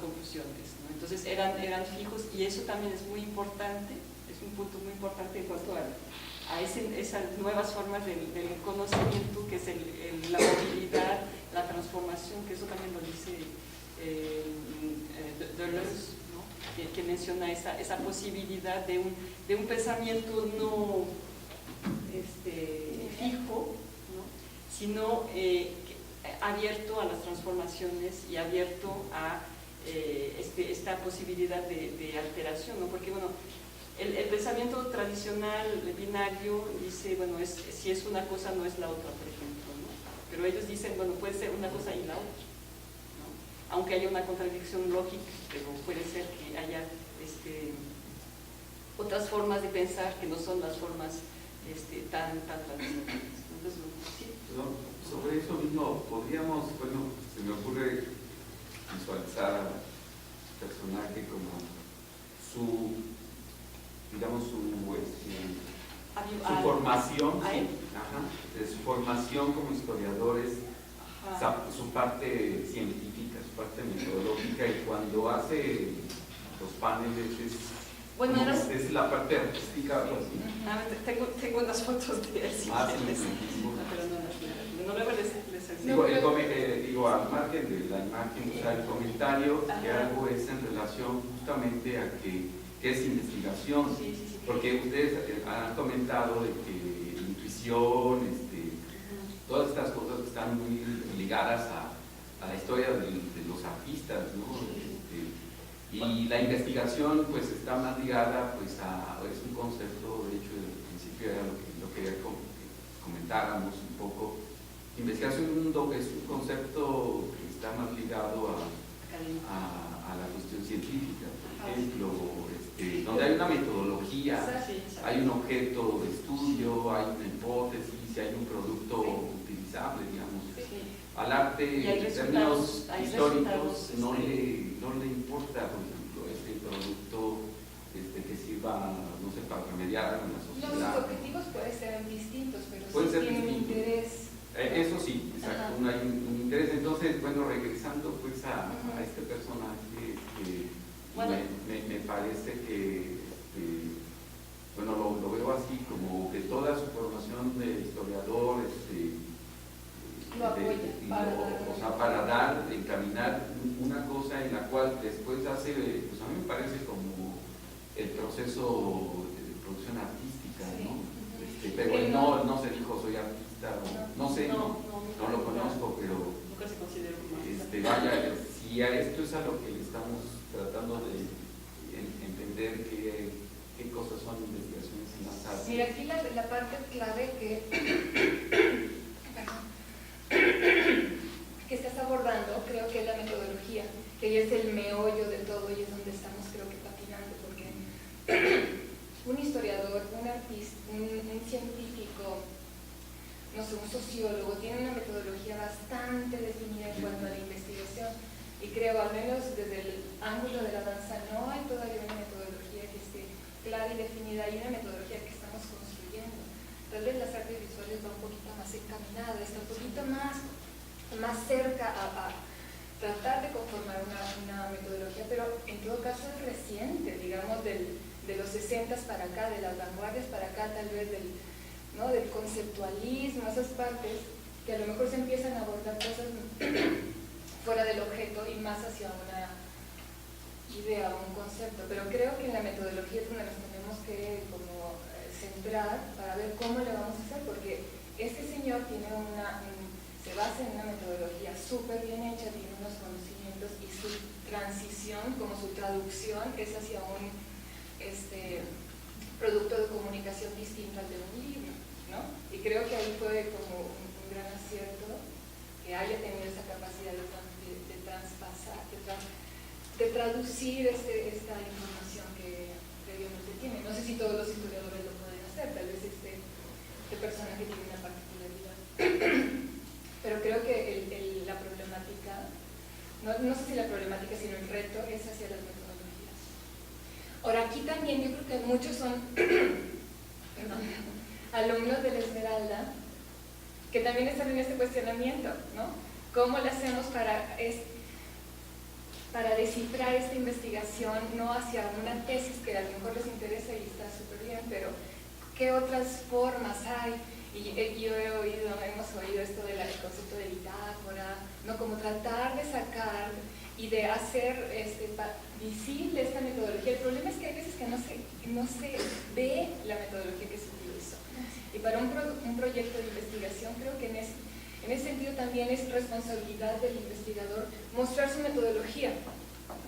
conclusiones, ¿no? Entonces eran fijos y eso también es muy importante, es un punto muy importante en cuanto a esas nuevas formas del conocimiento, que es la movilidad, la transformación, que eso también lo dice Deleuze, ¿no? que menciona esa posibilidad de un pensamiento no fijo, ¿no? Sino abierto a las transformaciones y abierto a esta posibilidad de alteración, ¿no? Porque bueno, el pensamiento tradicional binario dice, bueno, si es una cosa no es la otra, por ejemplo, ¿no? Pero ellos dicen, bueno, puede ser una cosa y la otra, ¿no? Aunque haya una contradicción lógica, pero puede ser que haya otras formas de pensar que no son las formas tan tradicionales. Entonces, sí. Sobre eso mismo, podríamos, bueno, se me ocurre visualizar al personaje como su formación, su formación como historiadores, su parte científica, su parte metodológica, y cuando hace los paneles es la parte artística, algo así. Tengo unas fotos de él, si quieres. Pero no luego les digo, al margen de la imagen, o sea, el comentario que hago es en relación justamente a que es investigación, porque ustedes han comentado de que intuición, todas estas cosas están muy ligadas a la historia de los artistas, ¿no? Y la investigación pues está más ligada pues es un concepto, de hecho al principio era lo que comentáramos un poco. Investigación es un concepto que está más ligado a la cuestión científica, por ejemplo, donde hay una metodología, hay un objeto de estudio, hay una hipótesis, hay un producto utilizable, digamos. Al arte, en términos históricos, no le importa, por ejemplo, este producto que sirva, no sé, para remediar algo en la sociedad. Los objetivos pueden ser distintos, pero pueden sí tienen un interés. Eso sí, exacto, hay un interés. Entonces, bueno, regresando pues a este personaje, me parece que, bueno, lo veo así, como que toda su formación de historiador, lo apoya para encaminar una cosa en la cual después hace, pues a mí me parece como el proceso de producción artística, ¿no? Pero él no se dijo soy artista, no sé, no lo conozco, pero nunca se consideró como artista. vaya, si a esto es a lo que le estamos tratando de entender qué cosas son investigaciones en las artes. Mira, aquí la parte clave que estás abordando, creo que es la metodología, que es el meollo de todo y es donde estamos, creo que, patinando, porque un historiador, un artista, un científico, no sé, un sociólogo, tiene una metodología bastante definida en cuanto a la investigación, y creo, al menos desde el ángulo de la danza, no hay todavía una metodología que esté clara y definida, hay una metodología que estamos construyendo. Tal vez las artes visuales va un poquito más encaminada, está un poquito más cerca a tratar de conformar una metodología, pero en todo caso es reciente, digamos, de los 60s para acá, de las vanguardias para acá, tal vez del conceptualismo, esas partes que a lo mejor se empiezan a abordar cosas fuera del objeto y más hacia una idea o un concepto, pero creo que en la metodología es donde nos tenemos que como centrar para ver cómo le vamos a hacer, porque este señor tiene se basa en una metodología súper bien hecha, tiene unos conocimientos y su transición, como su traducción, es hacia un producto de comunicación distinto al de un libro, ¿no? Y creo que ahí fue como un gran acierto que haya tenido esa capacidad de traspasar, de traducir esta información que previamente tiene. No sé si todos los historiadores lo pueden hacer, tal vez este personaje tiene una particularidad. Pero creo que la problemática, no sé si la problemática, sino el reto es hacia las metodologías. Ahora, aquí también yo creo que muchos son alumnos de la Esmeralda que también están en este cuestionamiento, ¿no? ¿Cómo le hacemos para descifrar esta investigación, no hacia una tesis que a lo mejor les interesa y está súper bien, pero ¿qué otras formas hay? Y yo hemos oído esto del concepto de bitácora, ¿no? Como tratar de sacar y de hacer visible esta metodología. El problema es que hay veces que no se ve la metodología que se utilizó. Y para un proyecto de investigación creo que en ese sentido también es responsabilidad del investigador mostrar su metodología,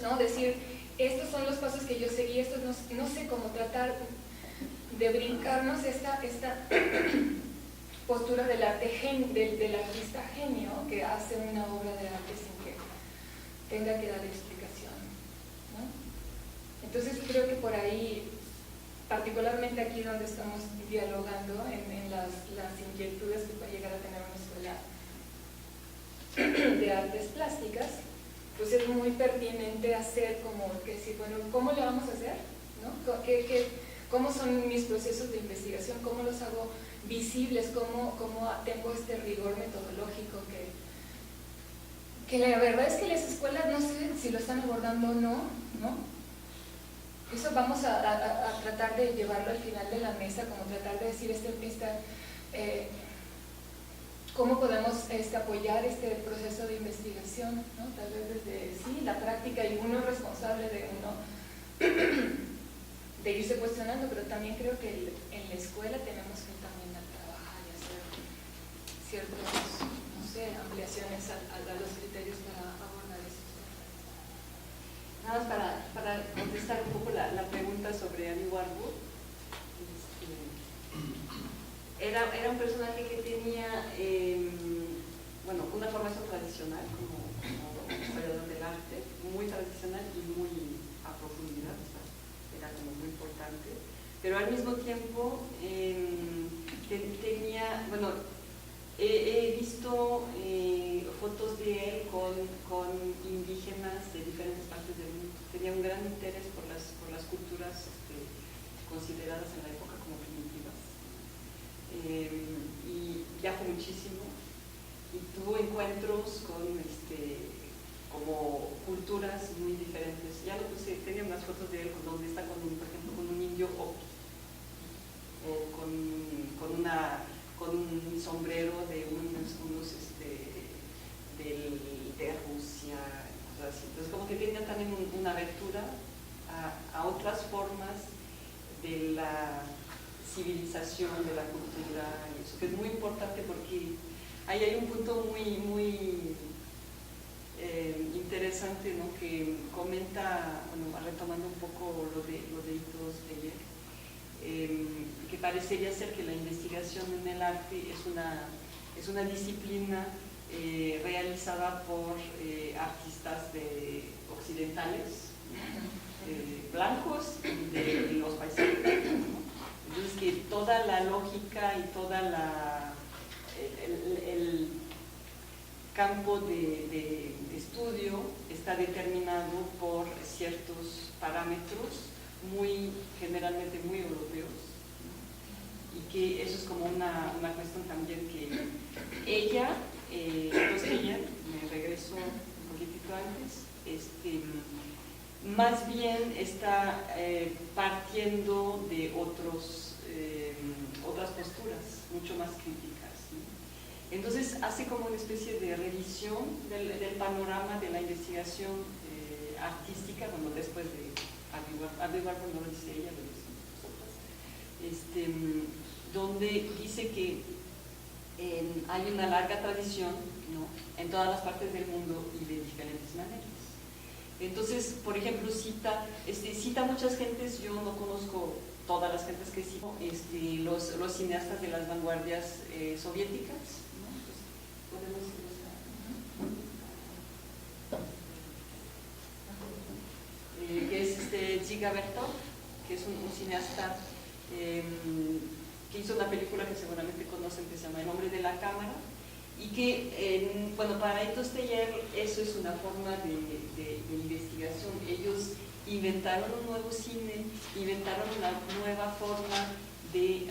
¿no? Decir, estos son los pasos que yo seguí, estos no sé cómo tratar de brincarnos esta postura del artista genio que hace una obra de arte sin que tenga que dar explicación, ¿no? Entonces creo que por ahí, particularmente aquí donde estamos dialogando en las inquietudes que puede llegar a tener una escuela de artes plásticas, pues es muy pertinente hacer como que decir, bueno, ¿cómo le vamos a hacer? ¿No? ¿Cómo son mis procesos de investigación? ¿Cómo los hago visibles? ¿Cómo tengo este rigor metodológico que la verdad es que las escuelas no sé si lo están abordando o no, ¿no? Eso vamos a tratar de llevarlo al final de la mesa, como tratar de decir cómo podemos apoyar este proceso de investigación, ¿no? Tal vez desde la práctica, y uno es responsable de irse cuestionando, pero también creo que en la escuela tenemos que también trabajar y hacer ciertas, no sé, ampliaciones a los criterios para abordar eso. Nada más para contestar un poco la pregunta sobre Andy Warhol. Era un personaje que tenía una formación tradicional como historiador del arte, muy tradicional y muy a profundidad, o sea, era como muy importante, pero al mismo tiempo tenía, he visto fotos de él con indígenas de diferentes partes del mundo. Tenía un gran interés por las culturas consideradas en la época como primitivas. Y viajó muchísimo y tuvo encuentros con como culturas muy diferentes. Ya lo puse, tenía unas fotos de él donde está por ejemplo, con un indio Hopi, o con un sombrero de unos de Rusia, cosas así. Entonces como que tenía también una abertura a otras formas de la civilización, de la cultura, y eso que es muy importante porque ahí hay un punto muy interesante, ¿no? Que comenta, retomando un poco lo de Ito Steyer, que parecería ser que la investigación en el arte es una disciplina realizada por artistas occidentales, blancos y de los países, ¿no? Entonces que toda la lógica y toda el campo de estudio está determinado por ciertos parámetros generalmente muy europeos, ¿no? Y que eso es como una cuestión también que ella, me regreso un poquitito antes, más bien está partiendo de otras posturas mucho más críticas, ¿no? Entonces hace como una especie de revisión del panorama de la investigación artística, después de Andy Warhol no lo dice ella, lo decimos nosotras, donde dice que hay una larga tradición, ¿no? En todas las partes del mundo y de diferentes maneras. Entonces, por ejemplo, cita muchas gentes, yo no conozco todas las gentes que cito, los cineastas de las vanguardias soviéticas, ¿no? Entonces, podemos que es Dziga Vertov, que es un cineasta que hizo una película que seguramente conocen que se llama El hombre de la cámara, y que, para Ito Steyer eso es una forma de investigación. Ellos inventaron un nuevo cine, inventaron una nueva forma de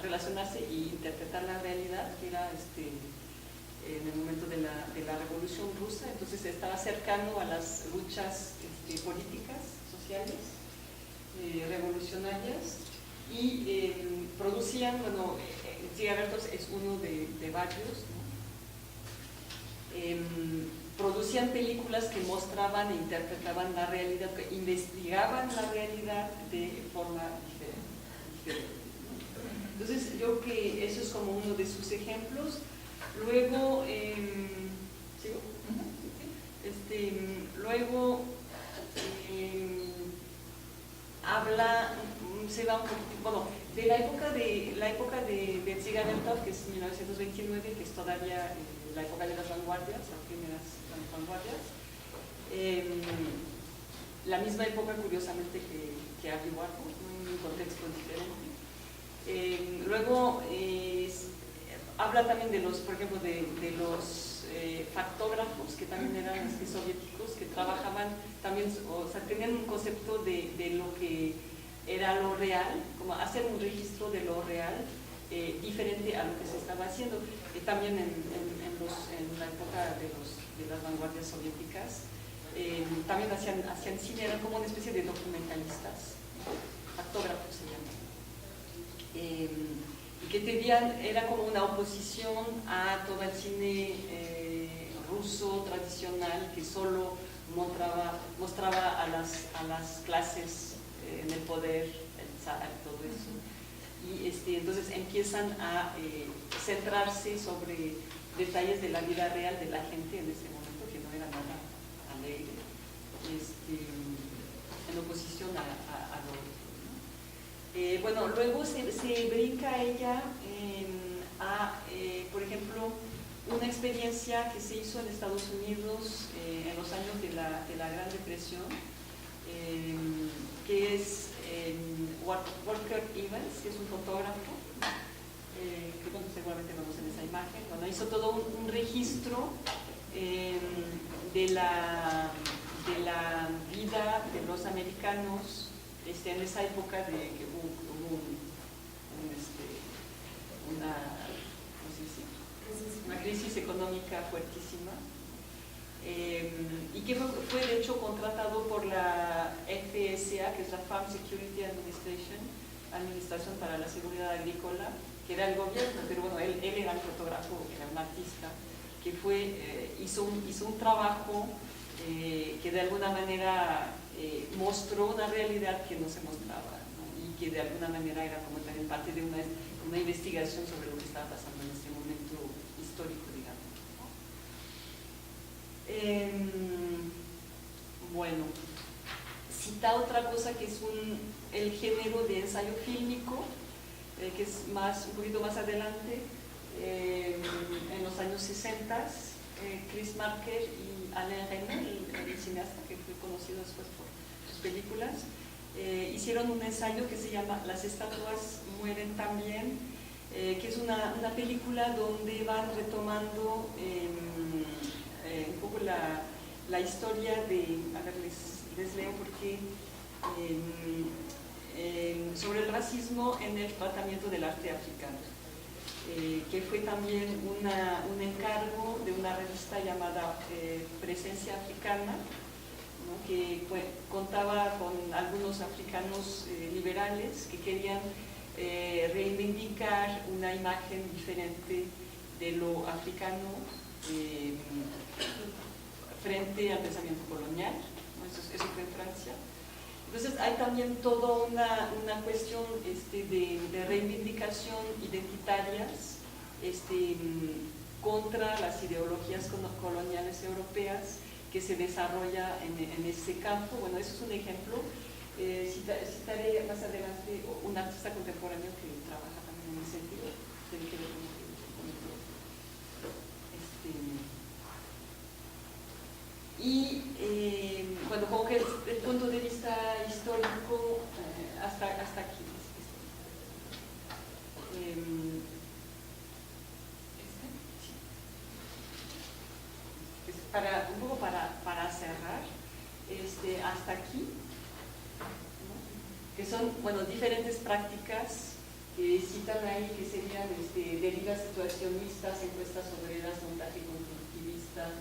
relacionarse y interpretar la realidad, que era en el momento de la Revolución Rusa. Entonces estaba cercano a las luchas políticas, sociales, revolucionarias, y producían, bueno, Zigabertos es uno de varios, ¿no? Producían películas que mostraban e interpretaban la realidad, que investigaban la realidad de forma diferente, ¿no? Entonces yo creo que eso es como uno de sus ejemplos. Luego, ¿sigo? Luego habla, se va un poquito, bueno, de la época de Zigabertov, que es 1929, que es todavía la época de las vanguardias, las primeras vanguardias, la misma época curiosamente que Andy Warhol, en un contexto diferente. Luego habla también de los, por ejemplo, de los factógrafos, que también eran soviéticos, que trabajaban también, o sea, tenían un concepto de lo que era lo real, como hacer un registro de lo real, diferente a lo que se estaba haciendo. También en la época de las vanguardias soviéticas, también hacían cine, eran como una especie de documentalistas, factógrafos se llaman. Y que era como una oposición a todo el cine ruso tradicional que solo mostraba a las clases en el poder, el zar, todo eso. Y entonces empiezan a centrarse sobre detalles de la vida real de la gente en ese momento, que no era nada alegre, en oposición a lo otro, ¿no? Bueno, luego se brinca ella por ejemplo, una experiencia que se hizo en Estados Unidos en los años de la Gran Depresión, que es Walker Evans, que es un fotógrafo, que bueno, seguramente conocen esa imagen. Bueno, hizo todo un registro de la vida de los americanos en esa época de que hubo una crisis económica fuertísima, y que fue de hecho contratado por la FSA, que es la Farm Security Administration para la Seguridad Agrícola, que era el gobierno, pero bueno, él era un fotógrafo, era un artista, que hizo un trabajo que de alguna manera mostró una realidad que no se mostraba, ¿no? Y que de alguna manera era como también parte de una investigación sobre lo que estaba pasando en este momento histórico, digamos, ¿no? Bueno, cita otra cosa que es el género de ensayo fílmico, que es un poquito más adelante, en los años 60, Chris Marker y Alain Resnais, el cineasta que fue conocido después por sus películas, hicieron un ensayo que se llama Las estatuas mueren también, que es una película donde van retomando un poco la historia a ver, les leo porque sobre el racismo en el tratamiento del arte africano, que fue también un encargo de una revista llamada Presencia Africana, ¿no? Que contaba con algunos africanos liberales que querían reivindicar una imagen diferente de lo africano frente al pensamiento colonial, ¿no? Eso fue en Francia. Entonces hay también toda una cuestión de reivindicación identitarias contra las ideologías coloniales europeas que se desarrolla en ese campo. Bueno, eso es un ejemplo. Citaré más adelante un artista contemporáneo que trabaja también en ese sentido. Tiene que ver con bueno, como que el punto de vista histórico hasta aquí. Un poco para cerrar, hasta aquí, ¿no? Que son, bueno, diferentes prácticas que citan ahí, que serían derivas situacionistas, encuestas obreras, montaje constructivista,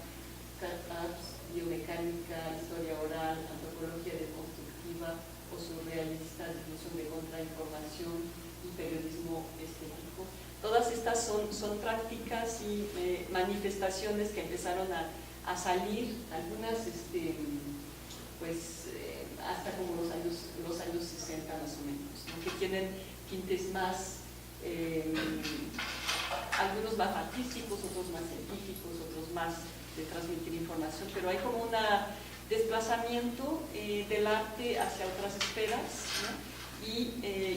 startups, biomecánica, historia oral, antropología deconstructiva o surrealista, difusión de contrainformación y periodismo estético. Todas estas son prácticas y manifestaciones que empezaron a salir, algunas hasta como los años 60 más o menos, ¿no? Que tienen tintes más, algunos más artísticos, otros más científicos, otros más de transmitir información, pero hay como un desplazamiento del arte hacia otras esferas, ¿no? Y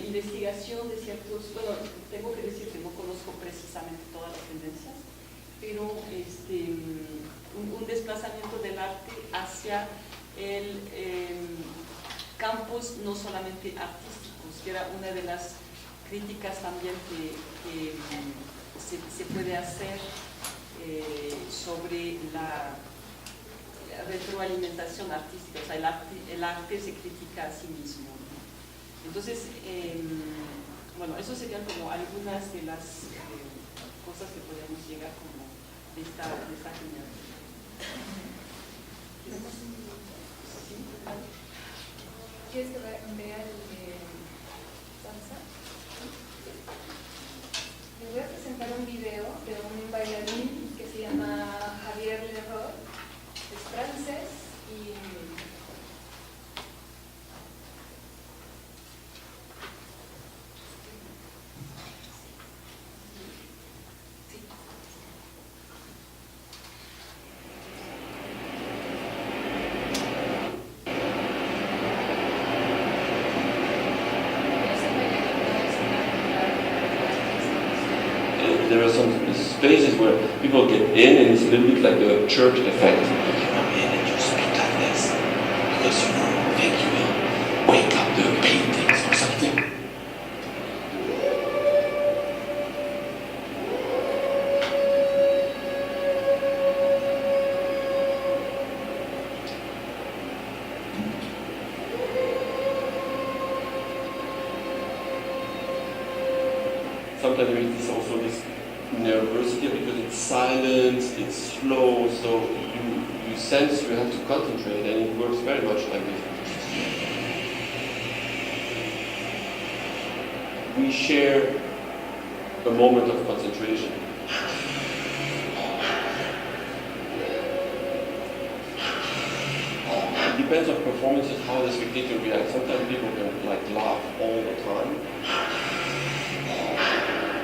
investigación de ciertos, bueno, tengo que decir que no conozco precisamente todas las tendencias, pero un desplazamiento del arte hacia el campos no solamente artísticos, que era una de las críticas también que se puede hacer sobre la retroalimentación artística, o sea, el arte se critica a sí mismo, ¿no? Entonces, bueno, eso serían como algunas de las cosas que podemos llegar como de esta generación. ¿Quieres que vea el de danza? Les voy a presentar un video de un bailarín que se llama Javier Leroy, es francés y there are some spaces where people get in and it's a little bit like a church effect. You come in and you speak like this because you think you will wake up the paintings or something. Sometimes there is also this nervosity because it's silent, it's slow, so you sense you have to concentrate, and it works very much like this. We share a moment of concentration. It depends on performances how the spectator reacts. Sometimes people can laugh all the time.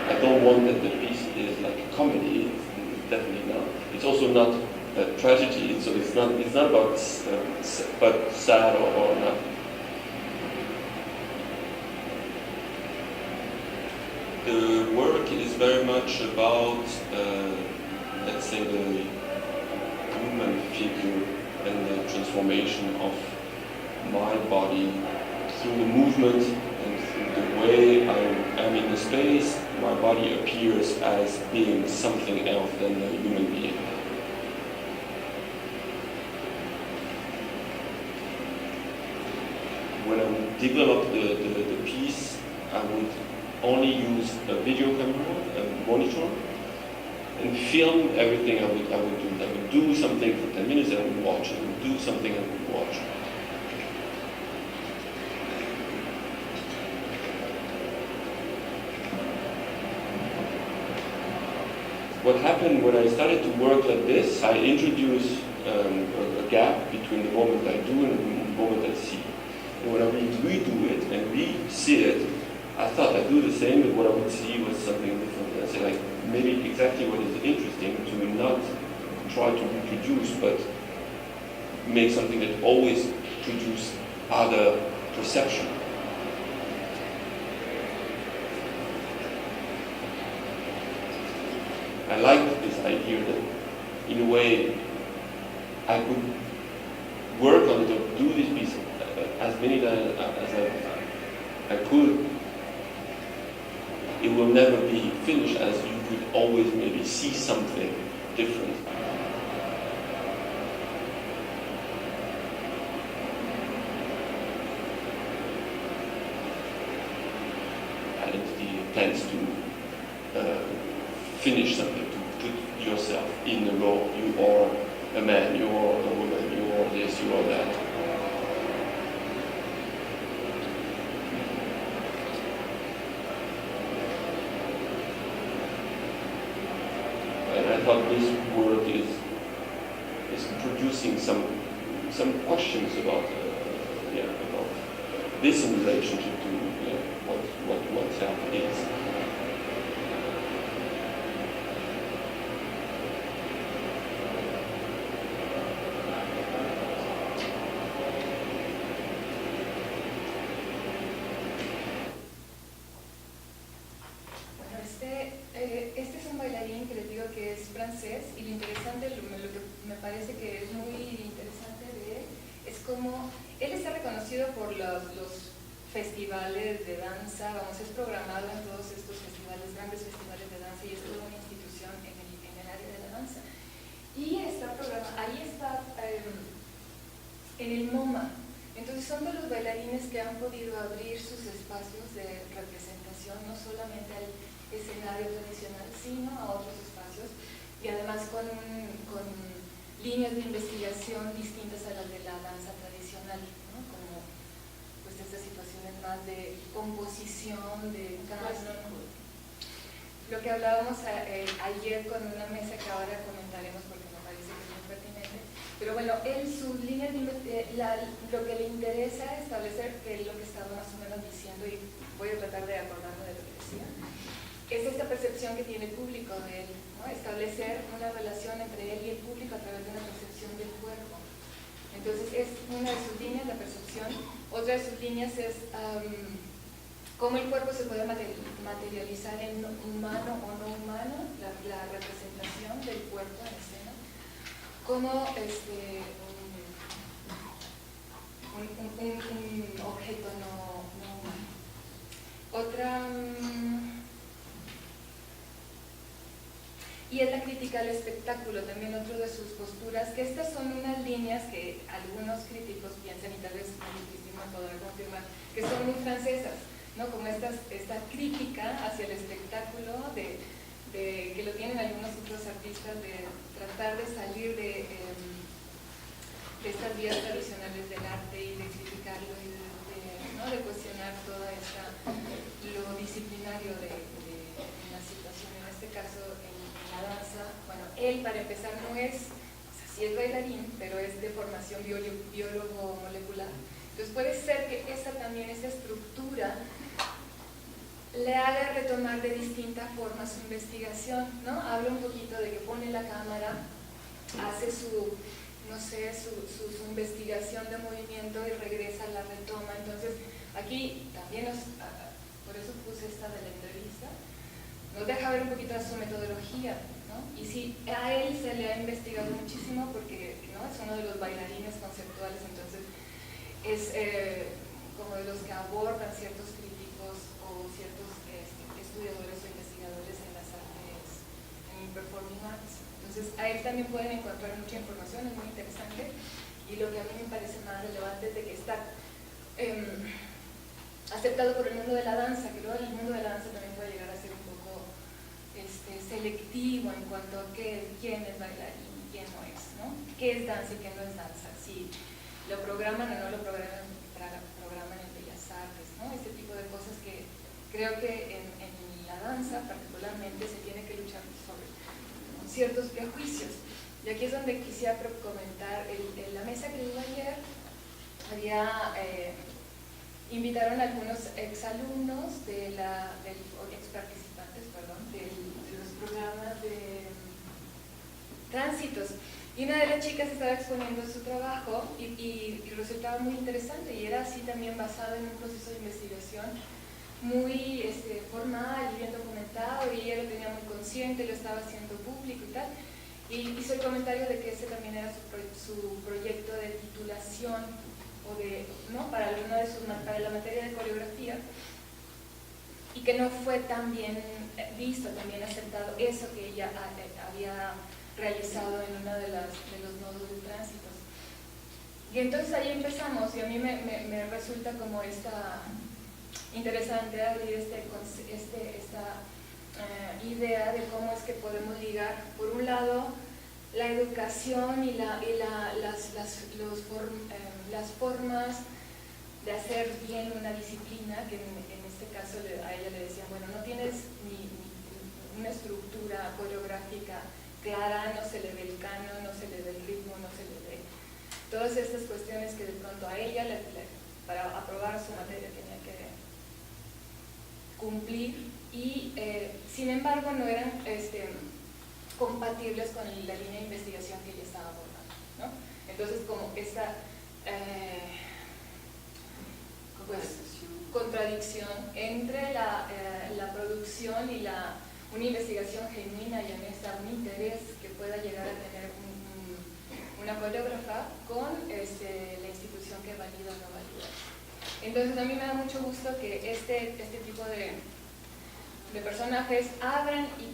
I don't want that the piece is like a comedy. It's definitely not. It's also not a tragedy. So it's not about but sad or not. The work is very much about, let's say, the human figure and the transformation of my body through the movement and through the way I am in the space. My body appears as being something else than a human being. When I developed the piece, I would only use a video camera, a monitor, and film everything I would do. I would do something for 10 minutes and I would watch. I would do something and I would watch. What happened when I started to work like this, I introduced a gap between the moment I do and the moment I see. And when I redo it and re-see it, I thought I'd do the same, but what I would see was something different. I said, maybe exactly what is interesting to not try to reproduce, but make something that always produces other perception. I liked this idea that, in a way, I could work on it or do this piece as many times as I could. It will never be finished, as you could always maybe see something different. Identity tends to finish something, to put yourself in a role. You are a man, you are a woman, you are this, you are that. thought this work is producing some questions about about this in relationship to what self is. Este es un bailarín que les digo que es francés, y lo interesante, lo que me parece que es muy interesante de él, es como él está reconocido por los festivales de danza, vamos, es programado en todos estos festivales, grandes festivales de danza, y es toda una institución en el área de la danza. Y está programado, ahí está en el MoMA. Entonces son de los bailarines que han podido abrir sus espacios de representación, no solamente al escenario tradicional, sino a otros espacios, y además con líneas de investigación distintas a las de la danza tradicional, ¿no? Como pues estas situaciones más de composición, de canon. Lo que hablábamos ayer con una mesa que ahora comentaremos porque me parece que es muy pertinente, pero bueno, él sus líneas de lo que le interesa establecer, que es lo que estaba más o menos diciendo, y voy a tratar de acordarme de lo que decía, es esta percepción que tiene el público de él, ¿no? Establecer una relación entre él y el público a través de una percepción del cuerpo. Entonces es una de sus líneas, la percepción. Otra de sus líneas es cómo el cuerpo se puede materializar en humano o no humano, la representación del cuerpo en escena, como un objeto no humano. Otra... y es la crítica al espectáculo, también otro de sus posturas, que estas son unas líneas que algunos críticos piensan, y tal vez Cristina podrá confirmar, que son muy francesas, ¿no? Como esta crítica hacia el espectáculo, que lo tienen algunos otros artistas, de tratar de salir de estas vías tradicionales del arte y de criticarlo y de cuestionar toda lo disciplinario de la situación. En este caso, la danza, bueno, él para empezar no es, o sea, sí es bailarín, pero es de formación biólogo molecular. Entonces puede ser que esa estructura le haga retomar de distinta forma su investigación, ¿no? Habla un poquito de que pone la cámara, hace su investigación de movimiento y regresa, la retoma. Entonces aquí también por eso puse esta de la entrevista, nos deja ver un poquito de su metodología, ¿no? Y sí, a él se le ha investigado muchísimo porque, ¿no?, es uno de los bailarines conceptuales, entonces es como de los que abordan ciertos críticos o ciertos estudiadores o investigadores en las artes, en performing arts. Entonces a él también pueden encontrar mucha información, es muy interesante, y lo que a mí me parece más relevante es de que está aceptado por el mundo de la danza, que luego el mundo de la danza también puede llegar a ser un poco selectivo en cuanto a quién es bailarín y quién no es, ¿no? ¿Qué es danza y qué no es danza? Si lo programan o no lo programan en Bellas Artes, ¿no? Este tipo de cosas que creo que en la danza particularmente se tiene que luchar sobre ciertos prejuicios. Y aquí es donde quisiera comentar, en la mesa que hubo ayer, invitaron a algunos exalumnos exparticipantes, de los programas de tránsitos. Y una de las chicas estaba exponiendo su trabajo y resultaba muy interesante, y era así también basado en un proceso de investigación muy formal y bien documentado, y ella lo tenía muy consciente, lo estaba haciendo público y tal. Y hizo el comentario de que ese también era su proyecto de titulación para la materia de coreografía, y que no fue tan bien visto, también aceptado eso que ella había realizado en uno de los nodos de tránsitos. Y entonces ahí empezamos, y a mí me resulta como interesante abrir esta idea de cómo es que podemos ligar, por un lado, la educación y las formas de hacer bien una disciplina, que en este caso a ella le decían, bueno, no tienes ni una estructura coreográfica clara, no se le ve el canon, no se le ve el ritmo, no se le ve todas estas cuestiones que de pronto a ella para aprobar su materia tenía que cumplir y sin embargo no eran compatibles con la línea de investigación que ella estaba abordando, ¿no? Entonces como esta contradicción entre la producción y una investigación genuina y honesta, un interés que pueda llegar a tener una coreógrafa con la institución que valida o no valida. Entonces a mí me da mucho gusto que este tipo de personajes abran y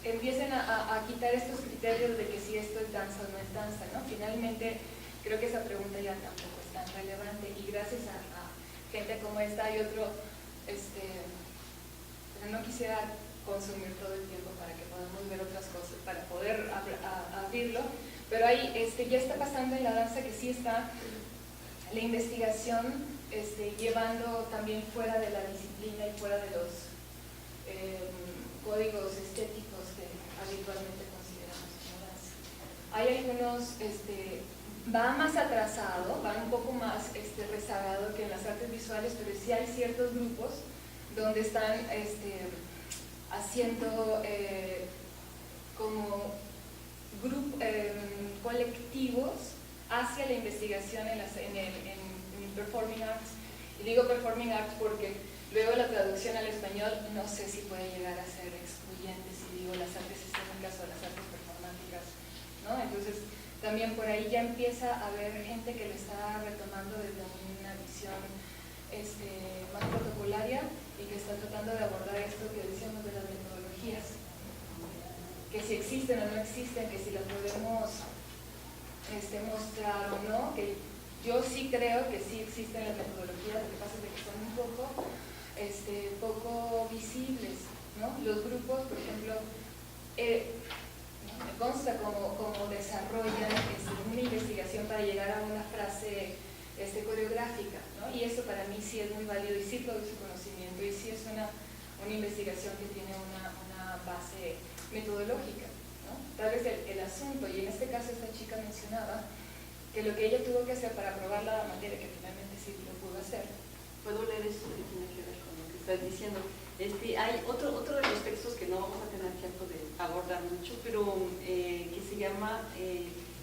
empiecen a quitar estos criterios de que si esto es danza o no es danza, ¿no? Finalmente creo que esa pregunta ya tampoco es tan relevante y gracias a gente como esta hay otro, pero no quisiera consumir todo el tiempo para que podamos ver otras cosas, para poder abrirlo, pero ahí ya está pasando en la danza que sí está la investigación llevando también fuera de la disciplina y fuera de los códigos estéticos que habitualmente consideramos como danza. Hay algunos, va más atrasado, va un poco más rezagado que en las artes visuales, pero sí hay ciertos grupos donde están haciendo como colectivos hacia la investigación en performing arts. Y digo performing arts porque luego la traducción al español no sé si puede llegar a ser excluyente si digo las artes escénicas o las artes performáticas, ¿no? Entonces también por ahí ya empieza a haber gente que lo está retomando desde una visión más protocolaria y que está tratando de abordar esto que decíamos de las metodologías, que si existen o no existen, que si las podemos mostrar o no, que yo sí creo que sí existen las metodologías, lo que pasa es que son un poco visibles, ¿no? Los grupos, por ejemplo, me consta cómo desarrollan una investigación para llegar a una frase coreográfica, ¿no? Y eso para mí sí es muy válido y sí produce conocimiento y sí es una investigación que tiene una base metodológica, ¿no? Tal vez el asunto, y en este caso esta chica mencionaba que lo que ella tuvo que hacer para aprobar la materia, que finalmente sí lo pudo hacer. ¿Puedo leer esto que tiene que ver con lo que estás diciendo? Hay otro de los textos que no vamos a tener tiempo de abordar mucho, pero que se llama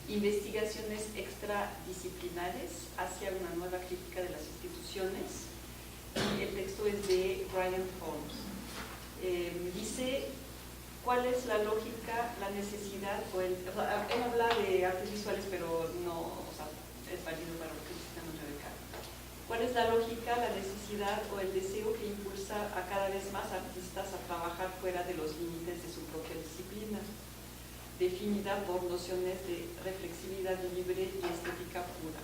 Investigaciones extradisciplinares hacia una nueva crítica de las instituciones. Y el texto es de Brian Holmes. Dice cuál es la lógica, la necesidad, él habla de artes visuales, pero no, es válido para lo que necesitamos Rebeca. ¿Cuál es la lógica, la necesidad o el deseo que impulsa a cada vez más artistas a trabajar fuera de los límites de su propia disciplina, definida por nociones de reflexividad libre y estética pura,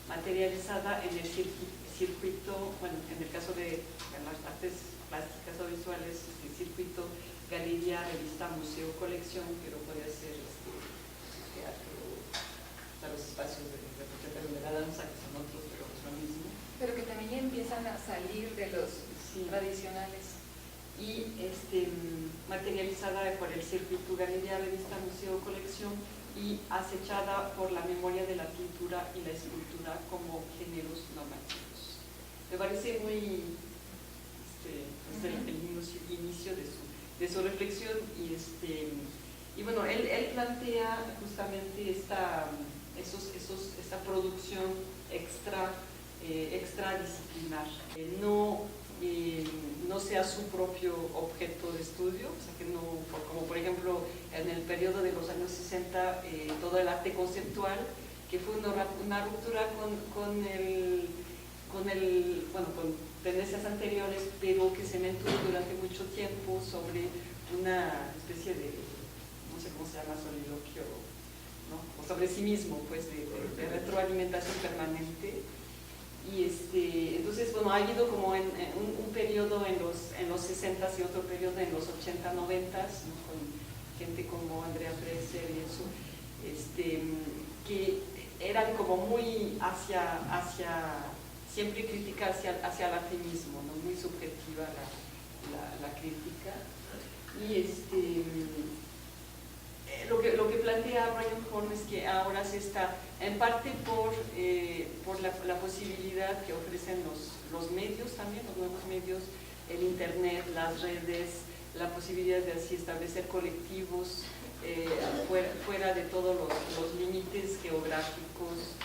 materializada en el circuito, bueno, en el caso de las artes plásticas o visuales, el circuito galería, revista, museo, colección, pero podría ser teatro, los espacios de la danza, que son otros, pero es lo mismo. Pero que también empiezan a salir de los tradicionales. Y materializada por el circuito galería, revista, museo, colección y acechada por la memoria de la pintura y la escultura como géneros normativos. Me parece muy desde el inicio de su reflexión y bueno, él plantea justamente esta producción extradisciplinar, no sea su propio objeto de estudio, o sea que no, como por ejemplo en el periodo de los años 60, todo el arte conceptual, que fue una ruptura con tendencias anteriores, pero que se mantuvo durante mucho tiempo sobre una especie de, no sé cómo se llama, soliloquio, ¿no? O sobre sí mismo, pues de retroalimentación permanente. Y entonces, bueno, ha habido como un periodo en los 60s y otro periodo en los 80, 90s, ¿no? Con gente como Andrea Presser y eso, que eran como muy siempre crítica hacia el arte mismo, ¿no? Muy subjetiva la crítica. Y lo que plantea Brian Horn es que ahora se está, en parte por la posibilidad que ofrecen los medios también, los nuevos medios, el internet, las redes, la posibilidad de así establecer colectivos fuera de todos los límites geográficos,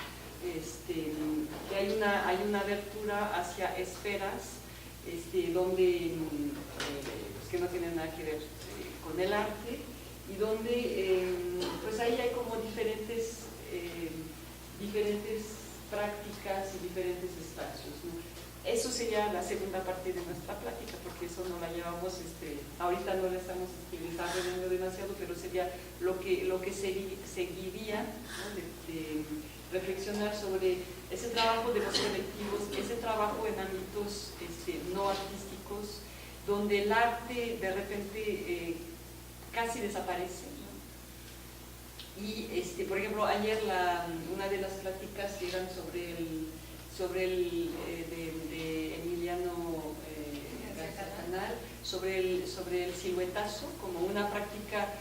que hay una abertura hacia esferas donde pues que no tienen nada que ver con el arte, y donde pues ahí hay como diferentes prácticas y diferentes espacios, ¿no? Eso sería la segunda parte de nuestra plática, porque eso no la llevamos, ahorita no la estamos desarrollando demasiado, pero sería lo que seguiría, ¿no? de reflexionar sobre ese trabajo de los colectivos, ese trabajo en ámbitos no artísticos, donde el arte de repente casi desaparece, ¿no? Y por ejemplo, ayer una de las pláticas eran sobre el de Emiliano García Canal, sobre el siluetazo como una práctica.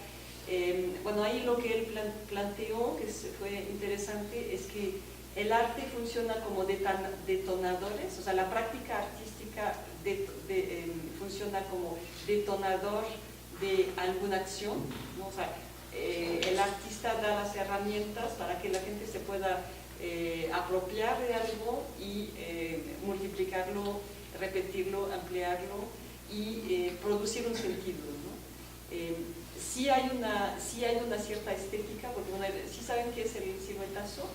Bueno, ahí lo que él planteó, que fue interesante, es que el arte funciona como detonadores, o sea, la práctica artística funciona como detonador de alguna acción, ¿no? O sea, el artista da las herramientas para que la gente se pueda apropiar de algo y multiplicarlo, repetirlo, ampliarlo y producir un sentido, ¿no? Sí hay una cierta estética, porque sí saben qué es el siluetazo.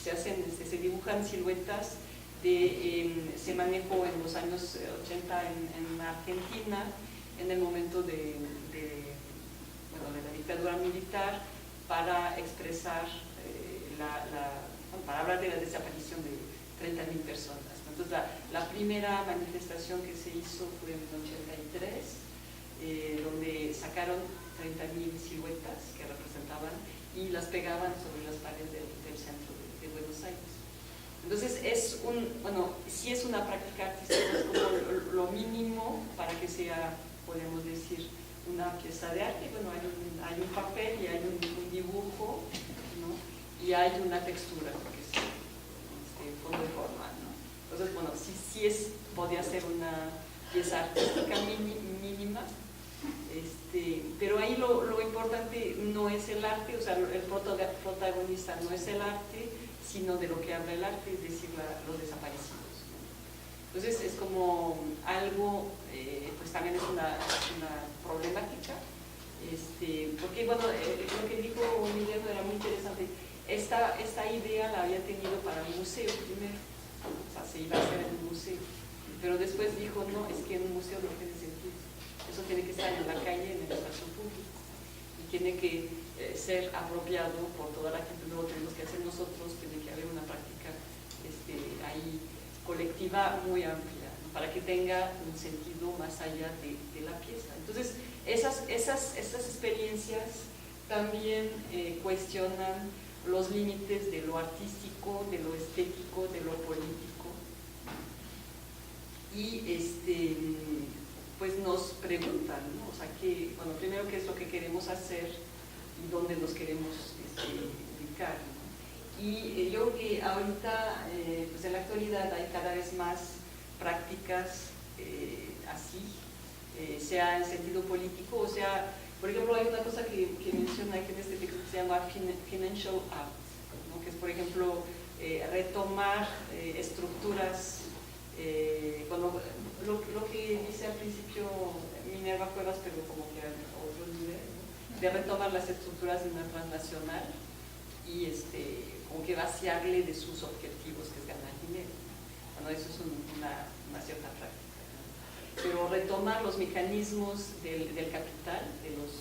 Se dibujan siluetas, se manejó en los años 80 en Argentina, en el momento de la dictadura militar, para expresar para hablar de la desaparición de 30.000 personas. Entonces la primera manifestación que se hizo fue en el 83, donde sacaron 30.000 siluetas que representaban y las pegaban sobre las paredes del centro de Buenos Aires. Entonces sí es una práctica artística, es como lo mínimo para que sea, podemos decir, una pieza de arte. Bueno, hay un papel y hay un dibujo, ¿no? Y hay una textura, porque es fondo y forma, ¿no? Entonces, bueno, sí podría ser una pieza artística mínima, pero ahí lo importante no es el arte, o sea, el protagonista no es el arte, sino de lo que habla el arte, es decir, los desaparecidos, ¿no? Entonces es como algo, pues también es una problemática, porque bueno, lo que dijo Emiliano era muy interesante. Esta idea la había tenido para un museo primero, o sea, se iba a hacer en un museo, pero después dijo, no, es que en un museo no tiene sentido, eso tiene que estar en la calle, en el espacio público, y tiene que ser apropiado por toda la gente. Luego tenemos que hacer nosotros, tiene que haber una práctica ahí colectiva muy amplia, ¿no? Para que tenga un sentido más allá de la pieza. Entonces esas experiencias también cuestionan los límites de lo artístico, de lo estético, de lo político, y pues nos preguntan, ¿no? O sea, primero qué es lo que queremos hacer y dónde nos queremos ubicar, ¿no? Y yo creo que ahorita, pues en la actualidad hay cada vez más prácticas así, sea en sentido político, o sea, por ejemplo, hay una cosa que menciona aquí en este texto que se llama financial art, ¿no? Que es, por ejemplo, retomar estructuras, lo que dice al principio Minerva Cuevas, pero como que a otro nivel, ¿no? De retomar las estructuras de una transnacional y como que vaciarle de sus objetivos, que es ganar dinero. Bueno, eso es una cierta práctica, ¿no? Pero retomar los mecanismos del capital, de los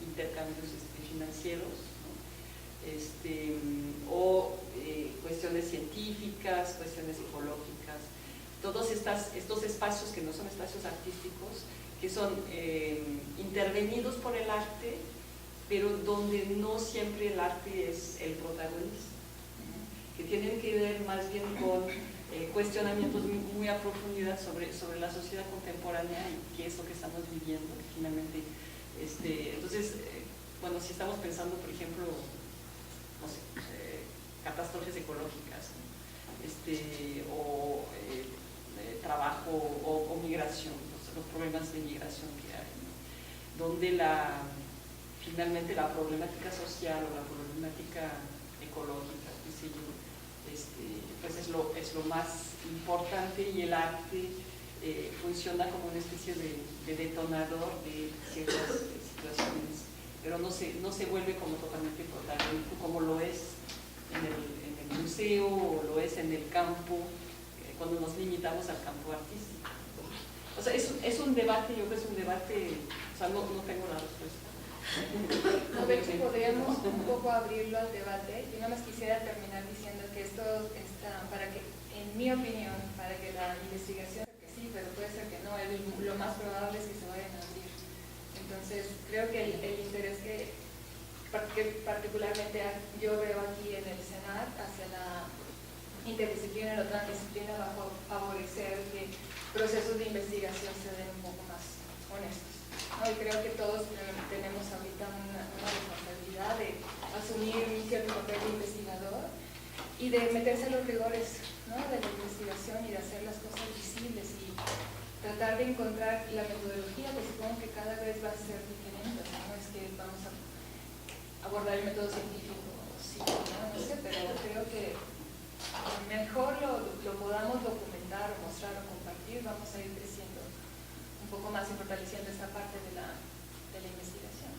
intercambios financieros, ¿no? O cuestiones científicas, cuestiones ecológicas, todos estos espacios que no son espacios artísticos, que son intervenidos por el arte, pero donde no siempre el arte es el protagonista, ¿no? Que tienen que ver más bien con cuestionamientos muy a profundidad sobre la sociedad contemporánea y qué es lo que estamos viviendo finalmente. Entonces, bueno, si estamos pensando, por ejemplo, no sé, catástrofes ecológicas, ¿no? O trabajo o migración, los problemas de migración que hay, ¿no? Donde finalmente la problemática social o la problemática ecológica, qué sé yo, pues es lo más importante, y el arte funciona como una especie de detonador de ciertas situaciones, pero no se vuelve como totalmente protagónico como lo es en el museo o lo es en el campo, cuando nos limitamos al campo artístico. O sea, es un debate, yo creo que es un debate, o sea, no tengo la respuesta. No, de hecho, podríamos un poco abrirlo al debate. Yo nada más quisiera terminar diciendo que esto está, para que, en mi opinión, para que la investigación, que sí, pero puede ser que no, lo más probable es que se vayan a abrir. Entonces, creo que el interés que particularmente yo veo aquí en el SENAC hacia la interdisciplina y la transdisciplina va a favorecer que procesos de investigación se den un poco más honestos, ¿no? Y creo que todos tenemos ahorita una responsabilidad de asumir un cierto papel de investigador y de meterse a los rigores, ¿no?, de la investigación y de hacer las cosas visibles y tratar de encontrar la metodología, que supongo que cada vez va a ser diferente, no es que vamos a abordar el método científico, sí, no sé, pero creo que mejor lo podamos documentar, mostrar o compartir, vamos a ir creciendo un poco más y fortaleciendo esta parte de la investigación.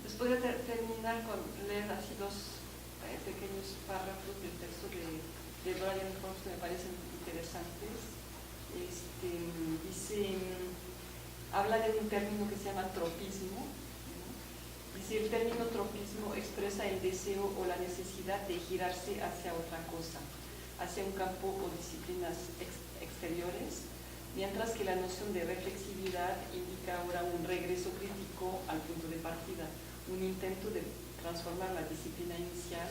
Después de terminar con leer así dos pequeños párrafos del texto de Brian Fox que me parecen interesantes. Habla de un término que se llama tropismo. Dice, el término tropismo expresa el deseo o la necesidad de girarse hacia otra cosa, hacia un campo o disciplinas exteriores, mientras que la noción de reflexividad indica ahora un regreso crítico al punto de partida, un intento de transformar la disciplina inicial,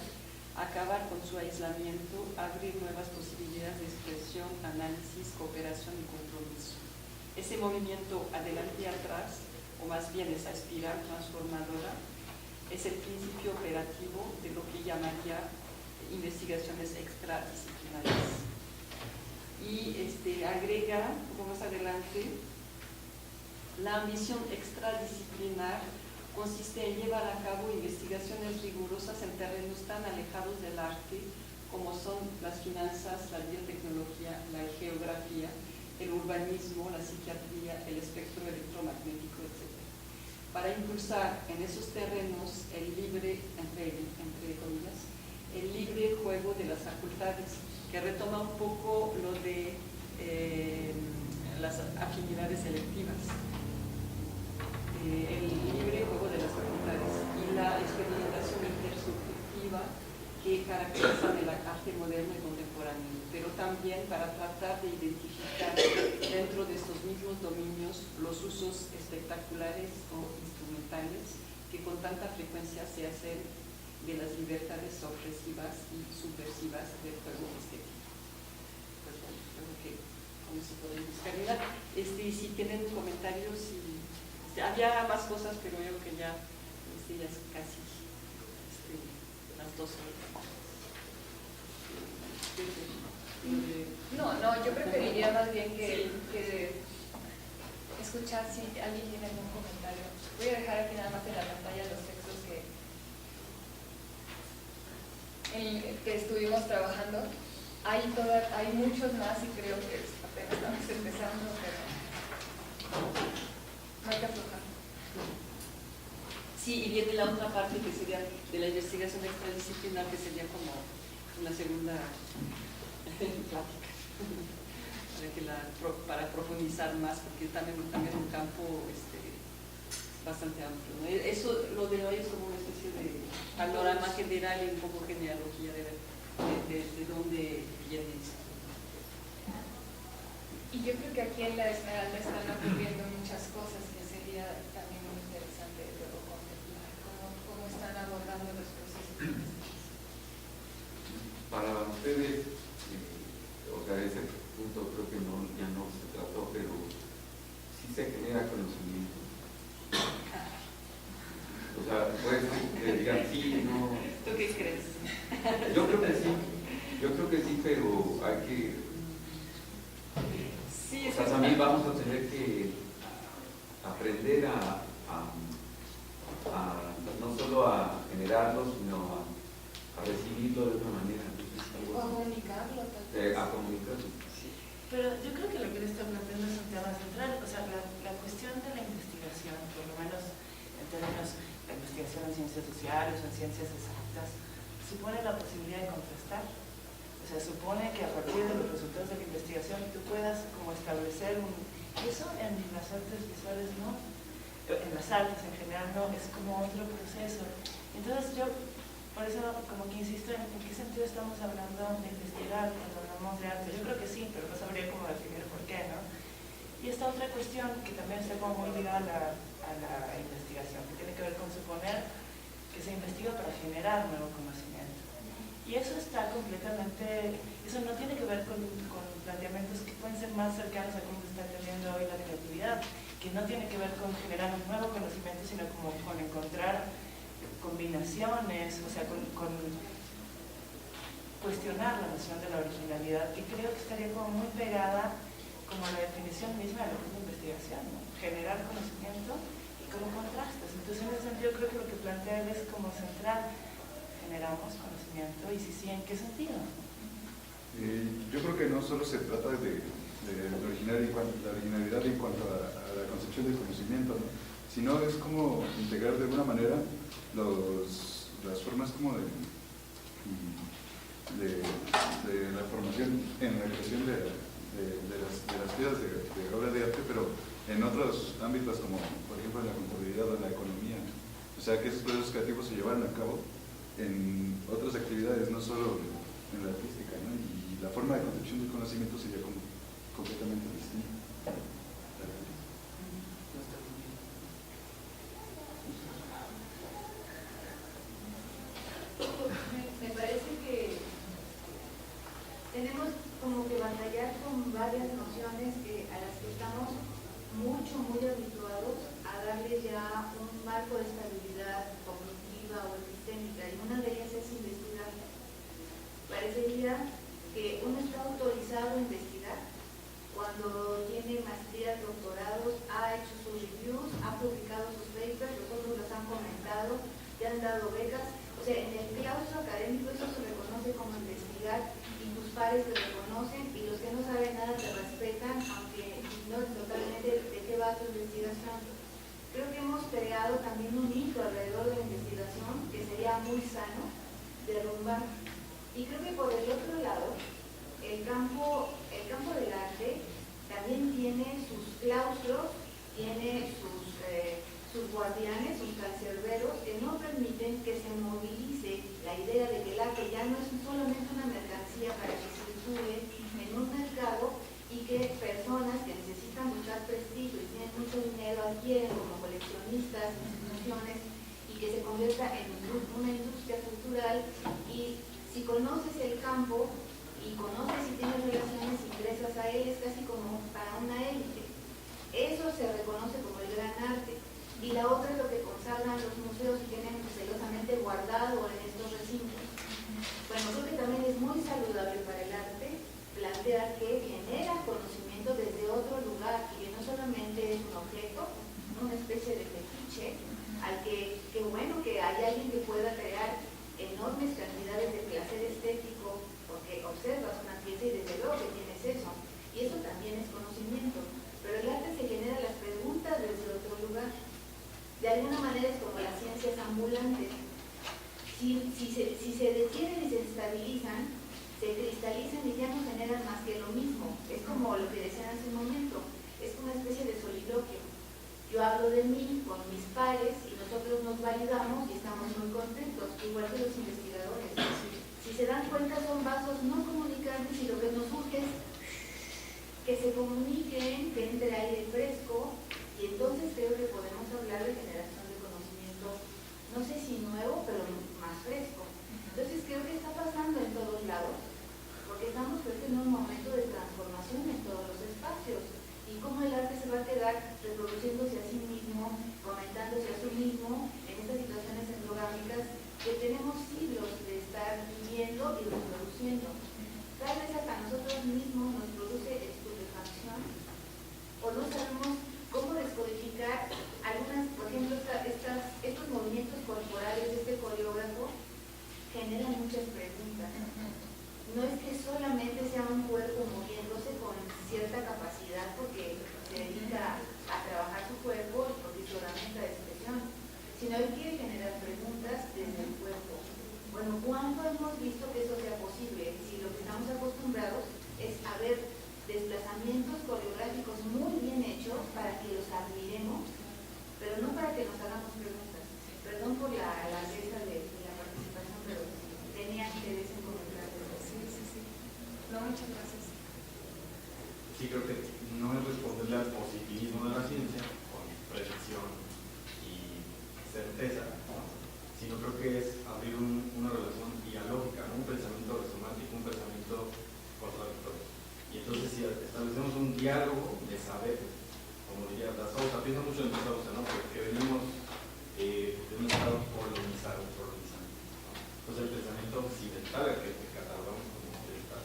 acabar con su aislamiento, abrir nuevas posibilidades de expresión, análisis, cooperación y compromiso. Ese movimiento adelante y atrás, o más bien esa espiral transformadora, es el principio operativo de lo que llamaría investigaciones extradisciplinares. Y agrega, un poco más adelante, la ambición extradisciplinar consiste en llevar a cabo investigaciones rigurosas en terrenos tan alejados del arte como son las finanzas, la biotecnología, la geografía, el urbanismo, la psiquiatría, el espectro electromagnético, etc. Para impulsar en esos terrenos el libre, entre comillas, el libre juego de las facultades, que retoma un poco lo de las afinidades selectivas. El libre juego de las facultades y la experimentación intersubjetiva que carakterizan el arte moderno y contemporáneo, pero también para tratar de identificar dentro de estos mismos dominios los usos espectaculares o instrumentales que con tanta frecuencia se hacen de las libertades opresivas y subversivas del juego estético. Pues bueno, creo que con eso podemos terminar. Si tienen comentarios, había más cosas, pero yo creo que ya es casi las 12 horas. No, yo preferiría más bien que escuchar si alguien tiene algún comentario. Voy a dejar aquí nada más en la pantalla los textos que estuvimos trabajando. Hay muchos más y creo que apenas estamos empezando, pero no hay que aflojar. Sí, y viene la otra parte que sería de la investigación extradisciplinar, que sería como una segunda plática para profundizar más, porque también un campo bastante amplio, ¿no? Eso, lo de hoy es como una especie de panorama general y un poco genealogía de dónde viene esto. Y yo creo que aquí en la Esmeralda están ocurriendo muchas cosas que sería también muy interesante luego contemplar cómo están abordando los procesos. Para ustedes, ese punto creo que ya no se trató, pero sí se genera conocimiento. hay que... Sí, O sea, también vamos a tener que aprender a no solo a generarlo, sino a recibirlo de una manera. O a comunicarlo, tal vez. A comunicarlo. Pero yo creo que lo que le está planteando es un tema central, o sea, la cuestión de la investigación, por lo menos en términos de investigación en ciencias sociales o en ciencias exactas, supone la posibilidad de contrastar. O sea, supone que a partir de los resultados de la investigación tú puedas como establecer un... Y eso en las artes visuales no, en las artes en general no, es como otro proceso. Entonces yo, por eso como que insisto en qué sentido estamos hablando de investigar cuando hablamos de arte. Yo creo que sí, pero no sabría cómo definir por qué, ¿no? Y esta otra cuestión que también está como muy ligada a la investigación, que tiene que ver con suponer que se investiga para generar nuevo conocimiento. Y eso está completamente, eso no tiene que ver con planteamientos que pueden ser más cercanos a cómo se está entendiendo hoy la creatividad, que no tiene que ver con generar un nuevo conocimiento, sino como con encontrar combinaciones, o sea, con cuestionar la noción de la originalidad, que creo que estaría como muy pegada como a la definición misma de lo que es la investigación, ¿no? Generar conocimiento y como contrastes. Entonces, en ese sentido, creo que lo que plantea él es como central. Generamos conocimiento y si sí, ¿en qué sentido? Yo creo que no solo se trata de la originalidad en cuanto a la concepción del conocimiento, ¿no? Sino es como integrar de alguna manera las formas como de la formación en la creación de las piezas de obra de arte, pero en otros ámbitos como por ejemplo en la contabilidad o en la economía. O sea, que esos procesos creativos se llevaran a cabo en otras actividades, no solo en la artística, ¿no? Y la forma de concepción del conocimiento sería como completamente distinta. Me parece que tenemos como que batallar con varias nociones a las que estamos muy habituados a darle ya un marco de estabilidad cognitiva o epistémica, y una de ellas es investigar. Parecería que uno está autorizado a investigar cuando tiene maestrías, doctorados, ha hecho sus reviews, ha publicado sus papers, los otros los han comentado, te han dado becas. O sea, en el claustro académico eso se reconoce como investigar y tus pares te reconocen y los que no saben nada te respetan, aunque no totalmente de qué va tu investigación. Creo que hemos creado también un mito alrededor de la investigación que sería muy sano derrumbar. Y creo que por el otro lado, el campo del arte también tiene sus claustros, tiene sus guardianes, sus cancerberos, que no permiten que se movilice la idea de que el arte ya no es solamente una mercancía para que circule en un mercado y que personas que necesitan buscar prestigio y tienen mucho dinero adquieren como coleccionistas, instituciones, y que se convierta en una industria cultural. Y si conoces el campo y conoces y tienes relaciones, ingresas a él, es casi como para una élite. Eso se reconoce como el gran arte. Y la otra es lo que consagran los museos y tienen celosamente guardado en estos recintos. Bueno, creo que también es muy saludable para el arte plantear que genera conocimiento desde otro lugar y que no solamente es un objeto, una especie de fetiche, al que bueno que hay alguien que pueda crear enormes cantidades de placer estético porque observas una pieza y desde luego que tienes eso. Y eso también es conocimiento. Pero el arte se genera las preguntas desde otro lugar. De alguna manera es como las ciencias ambulantes. Si se detienen y se estabilizan, se cristalizan y ya no generan más que lo mismo. Es como lo que decían hace un momento, es una especie de soliloquio. Yo hablo de mí con mis pares y nosotros nos validamos y estamos muy contentos, igual que los investigadores. Si se dan cuenta son vasos no comunicantes y lo que nos surge es que se comuniquen, que entre aire fresco, y entonces creo que podemos hablar de generación de conocimiento, no sé si nuevo, pero más fresco. Entonces creo que está pasando en todos lados, porque estamos creo que en un momento de transformación en todos los espacios, y cómo el arte se va a quedar reproduciéndose a sí mismo, comentándose a sí mismo en estas situaciones endogámicas que tenemos siglos de estar viviendo y reproduciendo. Tal vez hasta nosotros Muchas gracias. Sí, creo que no es responderle al positivismo de la ciencia con precisión y certeza, ¿no? Sino creo que es abrir una relación dialógica, ¿no? Un pensamiento resonante, un pensamiento contradictorio. Y entonces si establecemos un diálogo de saber, como diría Da Souza, pienso mucho en Da Souza, ¿no? Que venimos de un estado colonizado, ¿no? Entonces el pensamiento occidental, al que catalogamos como occidental,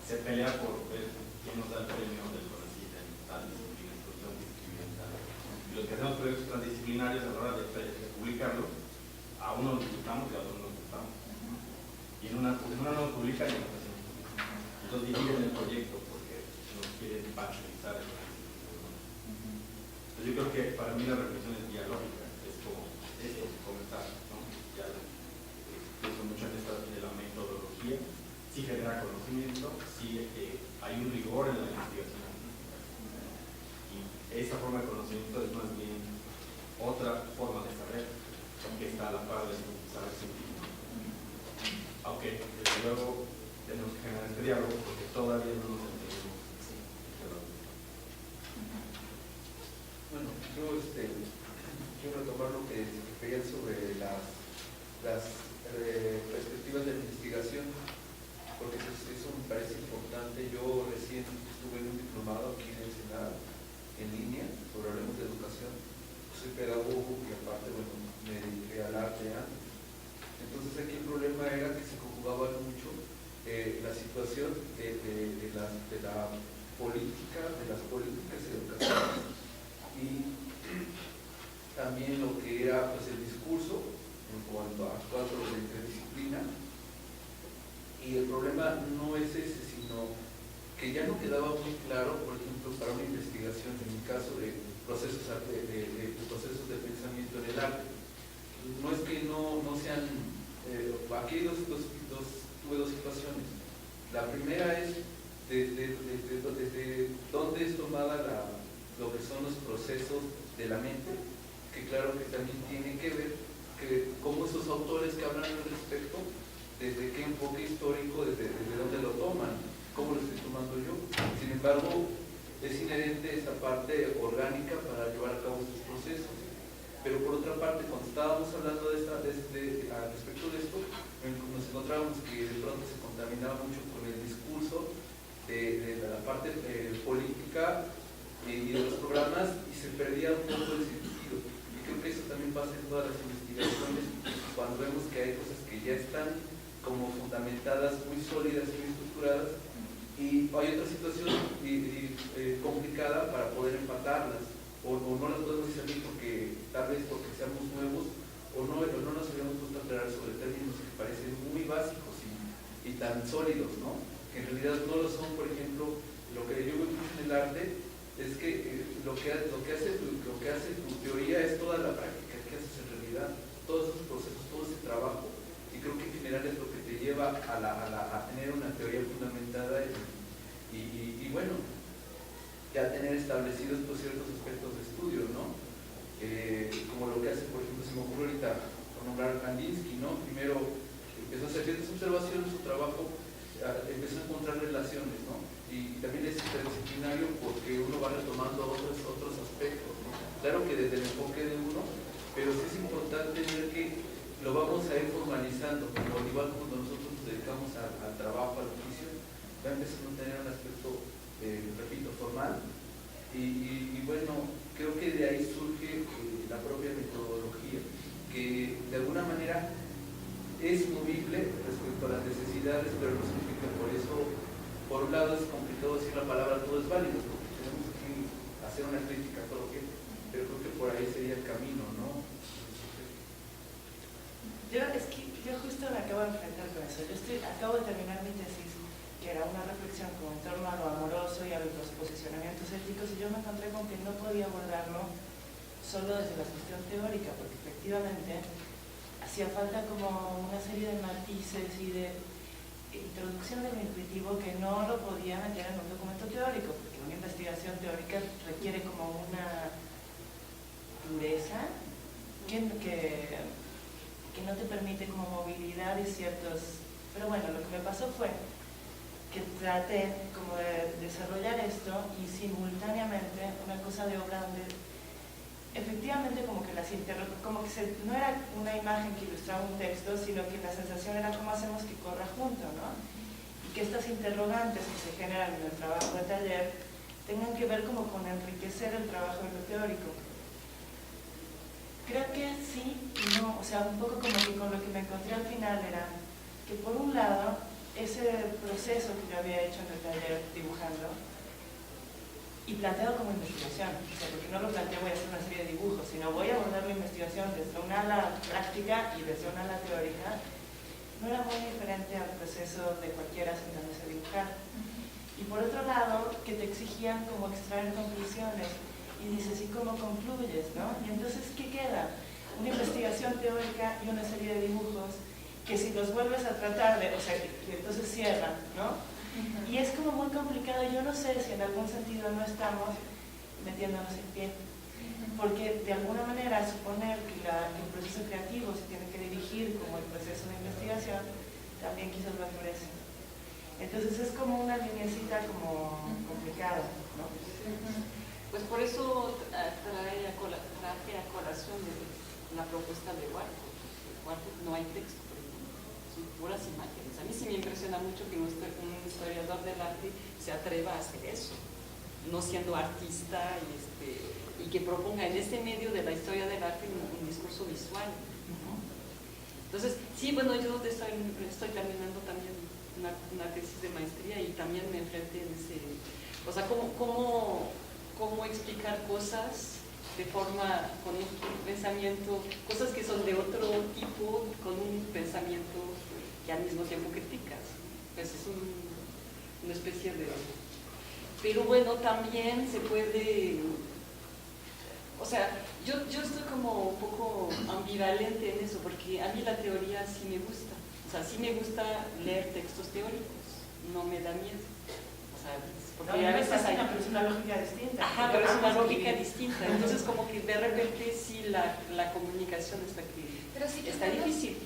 se pelea por ver quién nos da el premio del conocimiento en tal disciplina, instrucción disciplinar. Y los que hacemos proyectos transdisciplinarios a la hora de publicarlos, a uno nos gustamos y a otro no nos gustamos. Y en una no nos publican y en otra sí nos publican. Entonces dividen el proyecto porque nos quieren patronizar el proyecto. Entonces yo creo que para mí la reflexión es dialógica, es como esto, comentar, ¿no? Ya pienso mucho en la metodología, sí genera conocimiento, sí hay un rigor en la investigación. Y esa forma de conocimiento es más bien otra forma de saber, que está a la par del saber científico. Aunque, desde luego, tenemos que generar este diálogo porque todavía no nos entendemos. Bueno, yo quiero retomar lo que refería sobre las perspectivas de la investigación, porque eso me parece importante. Yo recién estuve en un diplomado aquí en el Senado, en línea, sobre Hablemos de Educación. Soy pedagogo y aparte, bueno, me dediqué al arte antes. Entonces aquí el problema era que se conjugaba mucho la situación de la política, de las políticas educativas y también lo que era pues el discurso en cuanto a actuar sobre la interdisciplina. Y el problema no es ese, sino que ya no quedaba muy claro, por ejemplo, para una investigación, en mi caso de procesos de pensamiento en el arte. No es que no sean, aquí tuve dos situaciones. La primera es desde dónde es tomada lo que son los procesos de la mente, que claro que también tiene que ver que cómo esos autores que hablan al respecto, desde qué enfoque histórico, desde dónde lo toman, cómo lo estoy tomando yo. Sin embargo, es inherente esta parte orgánica para llevar a cabo estos procesos. Pero por otra parte, cuando estábamos hablando al respecto de esto, nos encontrábamos que de pronto se contaminaba mucho con el discurso de la parte política y de los programas y se perdía un poco el sentido. Y creo que eso también pasa en todas las investigaciones, cuando vemos que hay cosas que ya están como fundamentadas, muy sólidas, muy estructuradas, y hay otra situación complicada para poder empatarlas, o no las podemos discernir tal vez porque seamos nuevos, o no nos habíamos puesto a aclarar sobre términos que parecen muy básicos y tan sólidos, ¿no? Que en realidad no lo son. Por ejemplo, lo que yo veo mucho en el arte es que lo que hace tu teoría es toda la práctica que haces en realidad, todos esos procesos, todo ese trabajo. Y creo que en general es lo que te lleva a tener una teoría fundamentada y bueno, ya tener establecidos pues, ciertos aspectos de estudio, ¿no? Como lo que hace, por ejemplo, se me ocurre ahorita nombrar a Kandinsky, ¿no? Primero empezó a hacer ciertas observaciones, su trabajo empezó a encontrar relaciones, ¿no? Y también es interdisciplinario porque uno va retomando otros aspectos, ¿no? Claro que desde el enfoque de uno, pero sí es importante ver que lo vamos a ir formalizando, igual como nosotros nos dedicamos al trabajo, al oficio, va empezando a tener un aspecto, repito, formal. Y bueno, creo que de ahí surge la propia metodología, que de alguna manera es movible respecto a las necesidades, pero no significa por eso, por un lado es complicado decir la palabra todo es válido, porque tenemos que hacer una crítica a todo lo que, pero creo que por ahí sería el camino, ¿no? Yo justo me acabo de enfrentar con eso. Acabo de terminar mi tesis, que era una reflexión como en torno a lo amoroso y a los posicionamientos éticos, y yo me encontré con que no podía abordarlo solo desde la cuestión teórica, porque efectivamente hacía falta como una serie de matices y de introducción de lo intuitivo que no lo podía meter en un documento teórico, porque una investigación teórica requiere como una dureza que no te permite como movilidad y ciertos... Pero bueno, lo que me pasó fue que traté como de desarrollar esto y simultáneamente una cosa de obra donde efectivamente como que no era una imagen que ilustraba un texto, sino que la sensación era cómo hacemos que corra junto, ¿no? Y que estas interrogantes que se generan en el trabajo de taller tengan que ver como con enriquecer el trabajo de lo teórico. Creo que sí y no, o sea, un poco como que con lo que me encontré al final era que por un lado, ese proceso que yo había hecho en el taller dibujando y planteado como investigación, o sea, porque no lo planteo voy a hacer una serie de dibujos, sino voy a abordar la investigación desde un ala práctica y desde un ala teórica, no era muy diferente al proceso de cualquiera sentándose a dibujar. Y por otro lado, que te exigían como extraer conclusiones y dices, ¿y cómo concluyes, no? Y entonces, ¿qué queda? Una investigación teórica y una serie de dibujos que si los vuelves a tratar de, o sea, que entonces cierran, ¿no? Y es como muy complicado, yo no sé si en algún sentido no estamos metiéndonos en pie, porque de alguna manera suponer que el proceso creativo se tiene que dirigir como el proceso de investigación, también quizás lo endurece. Entonces es como una lineecita como complicada, ¿no? Pues por eso traje a colación la propuesta de Warhol. Warhol no hay texto, por ejemplo, son puras imágenes. A mí sí me impresiona mucho que un historiador del arte se atreva a hacer eso, no siendo artista y que proponga en este medio de la historia del arte un discurso visual. Entonces, sí, bueno, yo estoy terminando también una tesis de maestría y también me enfrenté en ese, o sea, cómo explicar cosas de forma, con un pensamiento, cosas que son de otro tipo, con un pensamiento que al mismo tiempo criticas. Pues es una especie de... Pero bueno, también se puede... O sea, yo estoy como un poco ambivalente en eso, porque a mí la teoría sí me gusta. O sea, sí me gusta leer textos teóricos, no me da miedo. O sea, porque no, a veces hay... pero es una lógica distinta. Ajá, pero es una lógica distinta. Entonces, como que de repente sí la comunicación es la que pero si está difícil.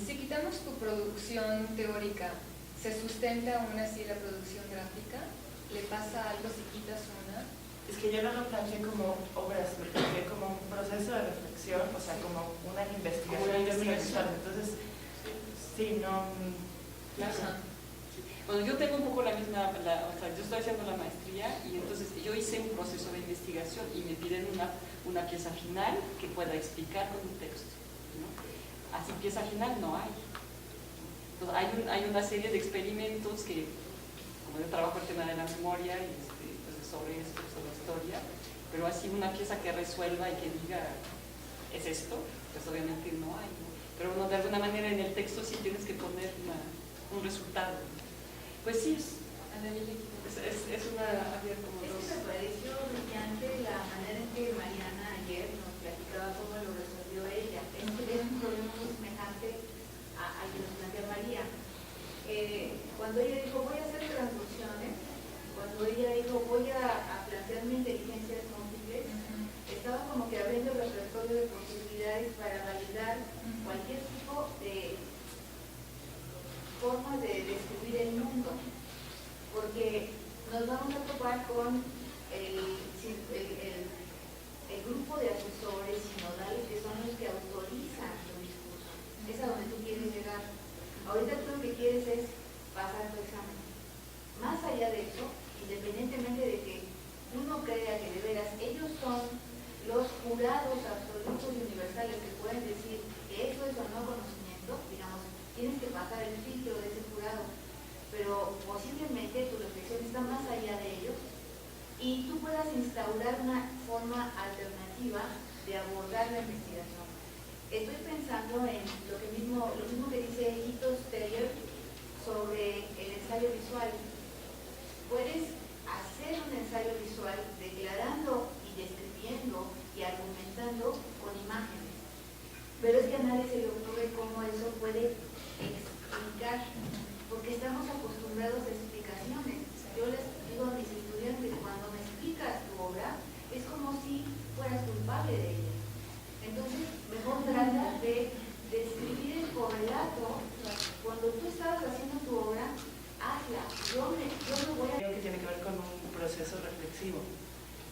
Si quitamos tu producción teórica, ¿se sustenta aún así la producción gráfica? ¿Le pasa algo si quitas una? Es que yo no lo planteé como obras, lo planteé como un proceso de reflexión, o sea, como una investigación visual. Entonces, sí, no... Claro. Bueno, yo tengo un poco la misma, o sea, yo estoy haciendo la maestría y entonces yo hice un proceso de investigación y me piden una pieza final que pueda explicar con un texto, ¿no? Así pieza final no hay. Entonces, hay una serie de experimentos que, como yo trabajo el tema de la memoria y pues sobre esto, sobre la historia, pero así una pieza que resuelva y que diga, ¿es esto? Pues obviamente no hay, ¿no? Pero bueno, de alguna manera en el texto sí tienes que poner un resultado. Pues sí, es una... Había como dos... Me pareció brillante la manera en que Mariana ayer nos platicaba cómo lo resolvió ella. Es un problema muy semejante al que nos plantea María. Cuando ella dijo, voy a hacer transducciones, cuando ella dijo, voy a plantearme inteligencias múltiples, estaba como que abriendo el repertorio de posibilidades para validar cualquier tipo de formas de describir el mundo, porque nos vamos a topar con el grupo de asesores sinodales que son los que autorizan tu discurso. Es a donde tú quieres llegar. Ahorita tú lo que quieres es pasar tu examen. Más allá de eso, independientemente de que uno crea que de veras ellos son los jurados absolutos y universales que pueden decir que eso es o no conocimiento, digamos, tienes que pasar el filtro de ese jurado, pero posiblemente tu reflexión está más allá de ellos y tú puedas instaurar una forma alternativa de abordar la investigación. Estoy pensando en lo mismo que dice Hito Steyer sobre el ensayo visual. Puedes hacer un ensayo visual declarando y describiendo y argumentando con imágenes, pero es que a nadie se le ocurre cómo eso puede explicar, porque estamos acostumbrados a explicaciones. Yo les digo a mis estudiantes, cuando me explicas tu obra, es como si fueras culpable de ella. Entonces, mejor trata de describir el correlato. Cuando tú estabas haciendo tu obra, hazla, excesivo.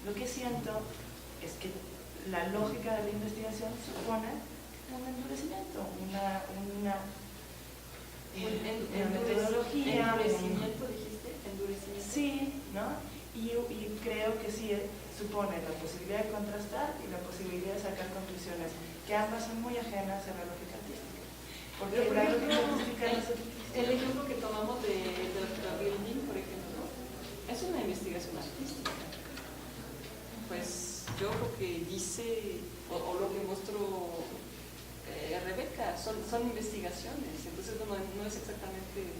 Lo que siento es que la lógica de la investigación supone un endurecimiento, una metodología. ¿Endurecimiento dijiste? ¿Endurecimiento? Sí, ¿no? Y creo que sí supone la posibilidad de contrastar y la posibilidad de sacar conclusiones, que ambas son muy ajenas a la lógica artística. Porque Pero, la lógica artística no se... el ejemplo que tomamos de la building, por ejemplo, es una investigación artística. Pues yo lo que dice, o lo que mostró Rebeca, son investigaciones. Entonces no es exactamente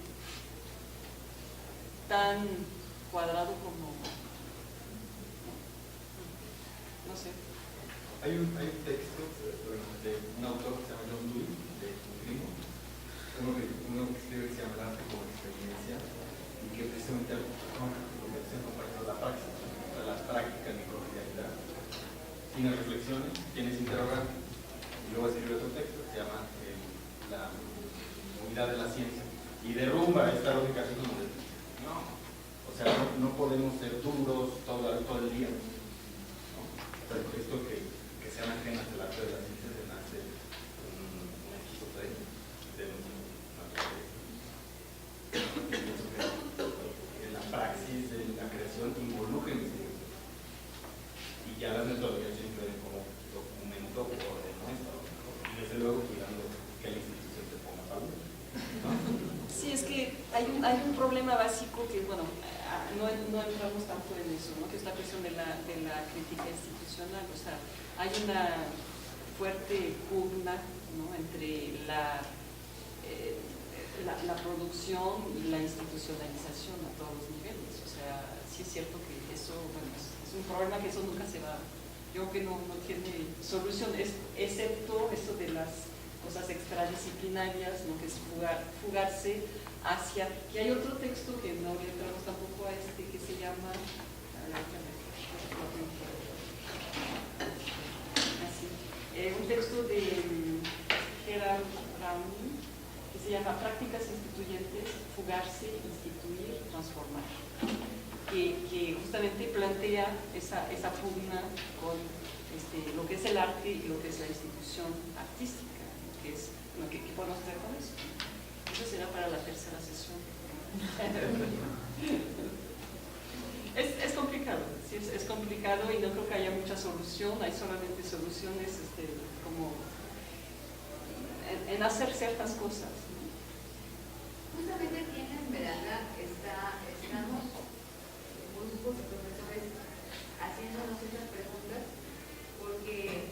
tan cuadrado como, no sé. Hay un texto de un autor que se llama John Dewey, de Primo, uno que escribe que se llama El arte como experiencia, y que precisamente lo que decían compañeros, la praxis, o sea, la práctica en mi cotidianidad, tiene reflexiones, tienes interrogantes, y luego escribe otro texto que se llama La unidad de la ciencia, y derrumba esta lógica así como de, no, o sea, no podemos ser duros todo el día, ¿no? Pero esto que sean ajenas al arte de la ciencia se nace una esquizofrenia de nuestra naturaleza. Pienso que la praxis de la creación involucra investigación. Y ya las metodologías tienen que ver como documento o ordeno esto. Y desde luego cuidando que la institución te ponga valor, ¿no? Sí, es que hay un problema básico que, bueno, no entramos tanto en eso, ¿no? Que es la cuestión de la crítica institucional. O sea, hay una fuerte pugna, ¿no? Entre la producción y la institucionalización a todos los niveles. O sea, sí es cierto que eso, bueno, es un problema que eso nunca se va, yo creo que no tiene solución, excepto eso de las cosas extradisciplinarias, ¿no? Que es fugarse hacia... Y hay otro texto que no le entramos tampoco a este, que se llama... un texto de Gerard Browning, que se llama Prácticas instituyentes, fugarse, instituir, transformar, que justamente plantea esa pugna con lo que es el arte y lo que es la institución artística, que es lo que podemos hacer con eso. Eso será para la tercera sesión. Es complicado, sí, es complicado y no creo que haya mucha solución, hay solamente soluciones como en hacer ciertas cosas. Justamente aquí en Esmeralda estamos grupos de profesores haciéndonos esas preguntas porque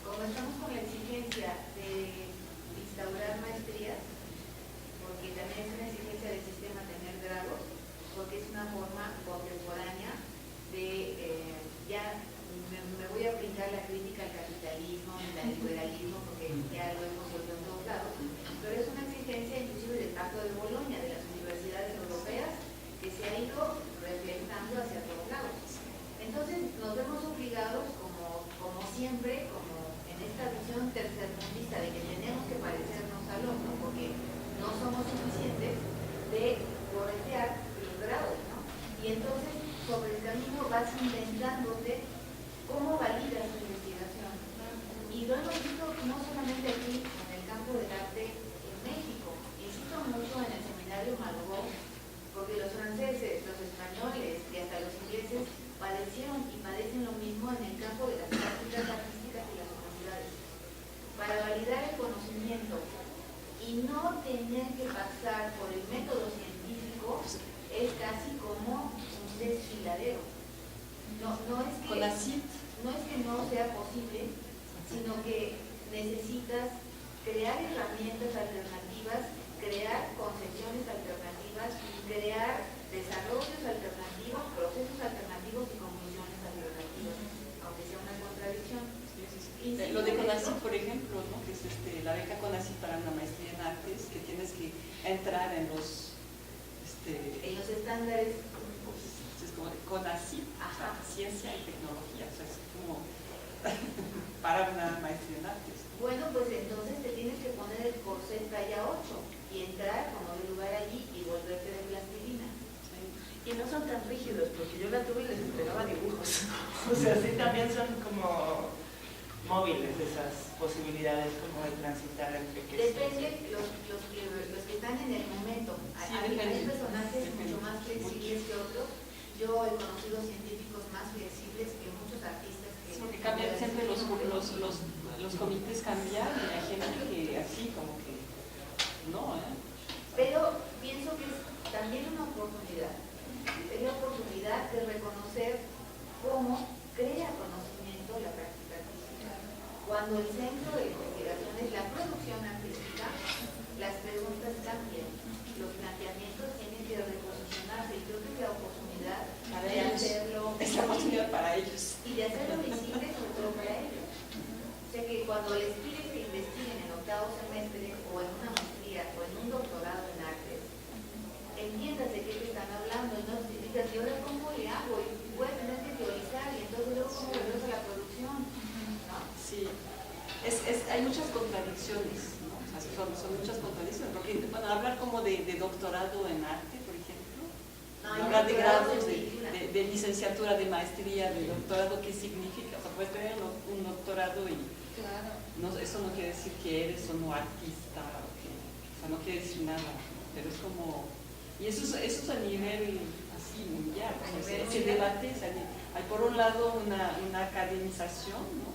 como estamos con la exigencia de instaurar maestrías, porque también es una exigencia del sistema tener grados, porque es una forma contemporánea de ya me voy a brincar la crítica al capitalismo y al liberalismo porque ya lo hemos vuelto en todos lados, pero es una exigencia inclusive del Pacto de Bolonia, de las universidades europeas, que se ha ido reflejando hacia todos lados. Entonces nos vemos obligados, como siempre, como en esta visión tercermundista de que tenemos que parecernos al otro, porque no somos suficientes, de corretear los grados, ¿no? Y entonces sobre el camino vas inventándote cómo validas tu investigación. Y lo hemos visto no solamente aquí en el campo del arte en México, insisto mucho en el seminario Malraux, porque los franceses, los españoles y hasta los ingleses padecieron y padecen lo mismo en el campo de las prácticas artísticas y las humanidades. Para validar el conocimiento y no tener que pasar por el método científico es casi como un desfiladero. No es que no sea posible, sino que necesitas crear herramientas alternativas, crear concepciones alternativas, crear desarrollos alternativos, procesos alternativos y conclusiones alternativas, aunque sea una contradicción. Lo de CONACYT, por ejemplo, ¿no? Que es la beca CONACYT para una maestría en artes, que tienes que entrar en los estándares. Es como CONACYT, ciencia y tecnología, o sea, es como para una maestría en artes. Bueno, pues entonces te tienes que poner el corsé talla 8 y entrar como de lugar allí y volverte de plastilina. Sí. Y no son tan rígidos, porque yo la tuve y les entregaba dibujos. O sea, sí también son como móviles esas posibilidades como de transitar entre que Depende los que están en el momento. Hay personajes mucho más flexibles que otros. Yo he conocido científicos más flexibles que muchos artistas que cambian siempre los comités cambian y hay gente que así como que no, Pero pienso que es también una oportunidad. Es la oportunidad de reconocer cómo crea conocimiento la práctica artística. Cuando el centro de investigación es la producción artística, las preguntas cambian, los planteamientos tienen que reposicionarse. Y creo que es la oportunidad de hacerlo. Es la oportunidad para ellos. Y de hacerlo visible sobre todo para ellos. O sea que cuando les piden que investiguen en octavo semestre o en una maestría o en un doctorado en artes, entiendas de qué te están hablando y no significa que ahora cómo le hago y voy a tener que teorizar y entonces luego cómo regreso a la producción, ¿no? Sí, hay muchas contradicciones, ¿no? O sea, son muchas contradicciones, porque bueno, hablar como de doctorado en arte, por ejemplo, hablar de grados, de licenciatura, de maestría, de doctorado, ¿qué significa? O sea, puedes tener un doctorado y no, eso no quiere decir que eres o no artista, o sea, no quiere decir nada, ¿no? Pero es como... Y eso es a nivel así mundial, o sea, se debate, hay por un lado una academización, ¿no?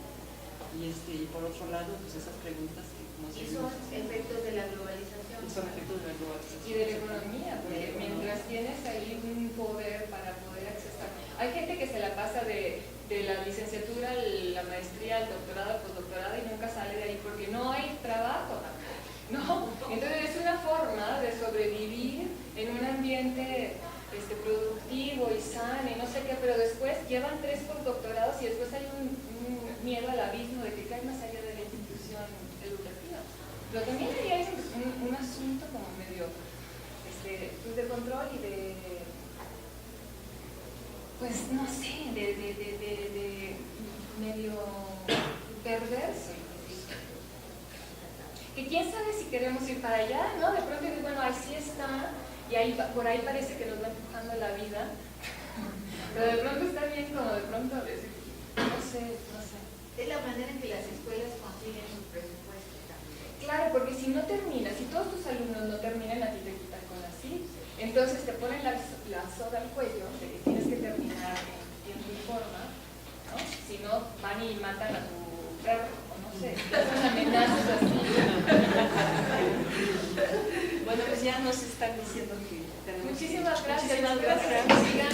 Y por otro lado, pues esas preguntas que como y son efectos de la globalización. Son efectos de la globalización. Y de la economía, porque mientras tienes ahí un poder para poder accesar. Hay gente que se la pasa de la licenciatura, la maestría, el doctorado, el postdoctorado y nunca sale de ahí porque no hay trabajo tampoco. ¿No? Entonces es una forma de sobrevivir en un ambiente productivo y sano y no sé qué, pero después llevan 3 postdoctorados y después hay un miedo al abismo de que cae más allá de la institución educativa. Pero también ahí hay un asunto como medio de control y de, pues no sé, de medio perverso. Que quién sabe si queremos ir para allá, ¿no? De pronto dices, bueno, así está, y ahí, por ahí parece que nos va empujando la vida, pero de pronto está bien como de pronto decir, no sé. Es la manera en que las escuelas consiguen sus presupuestos también. Claro, porque si no terminas, si todos tus alumnos no terminan, a ti te quitan con así, entonces te ponen la soga al cuello de que tienes que terminar en tiempo y forma, ¿no? Si no, van y matan a tu perro, o no sé, son amenazas así. Bueno, pues ya nos están diciendo que tenemos... Muchísimas gracias. Muchísimas gracias. Sigan.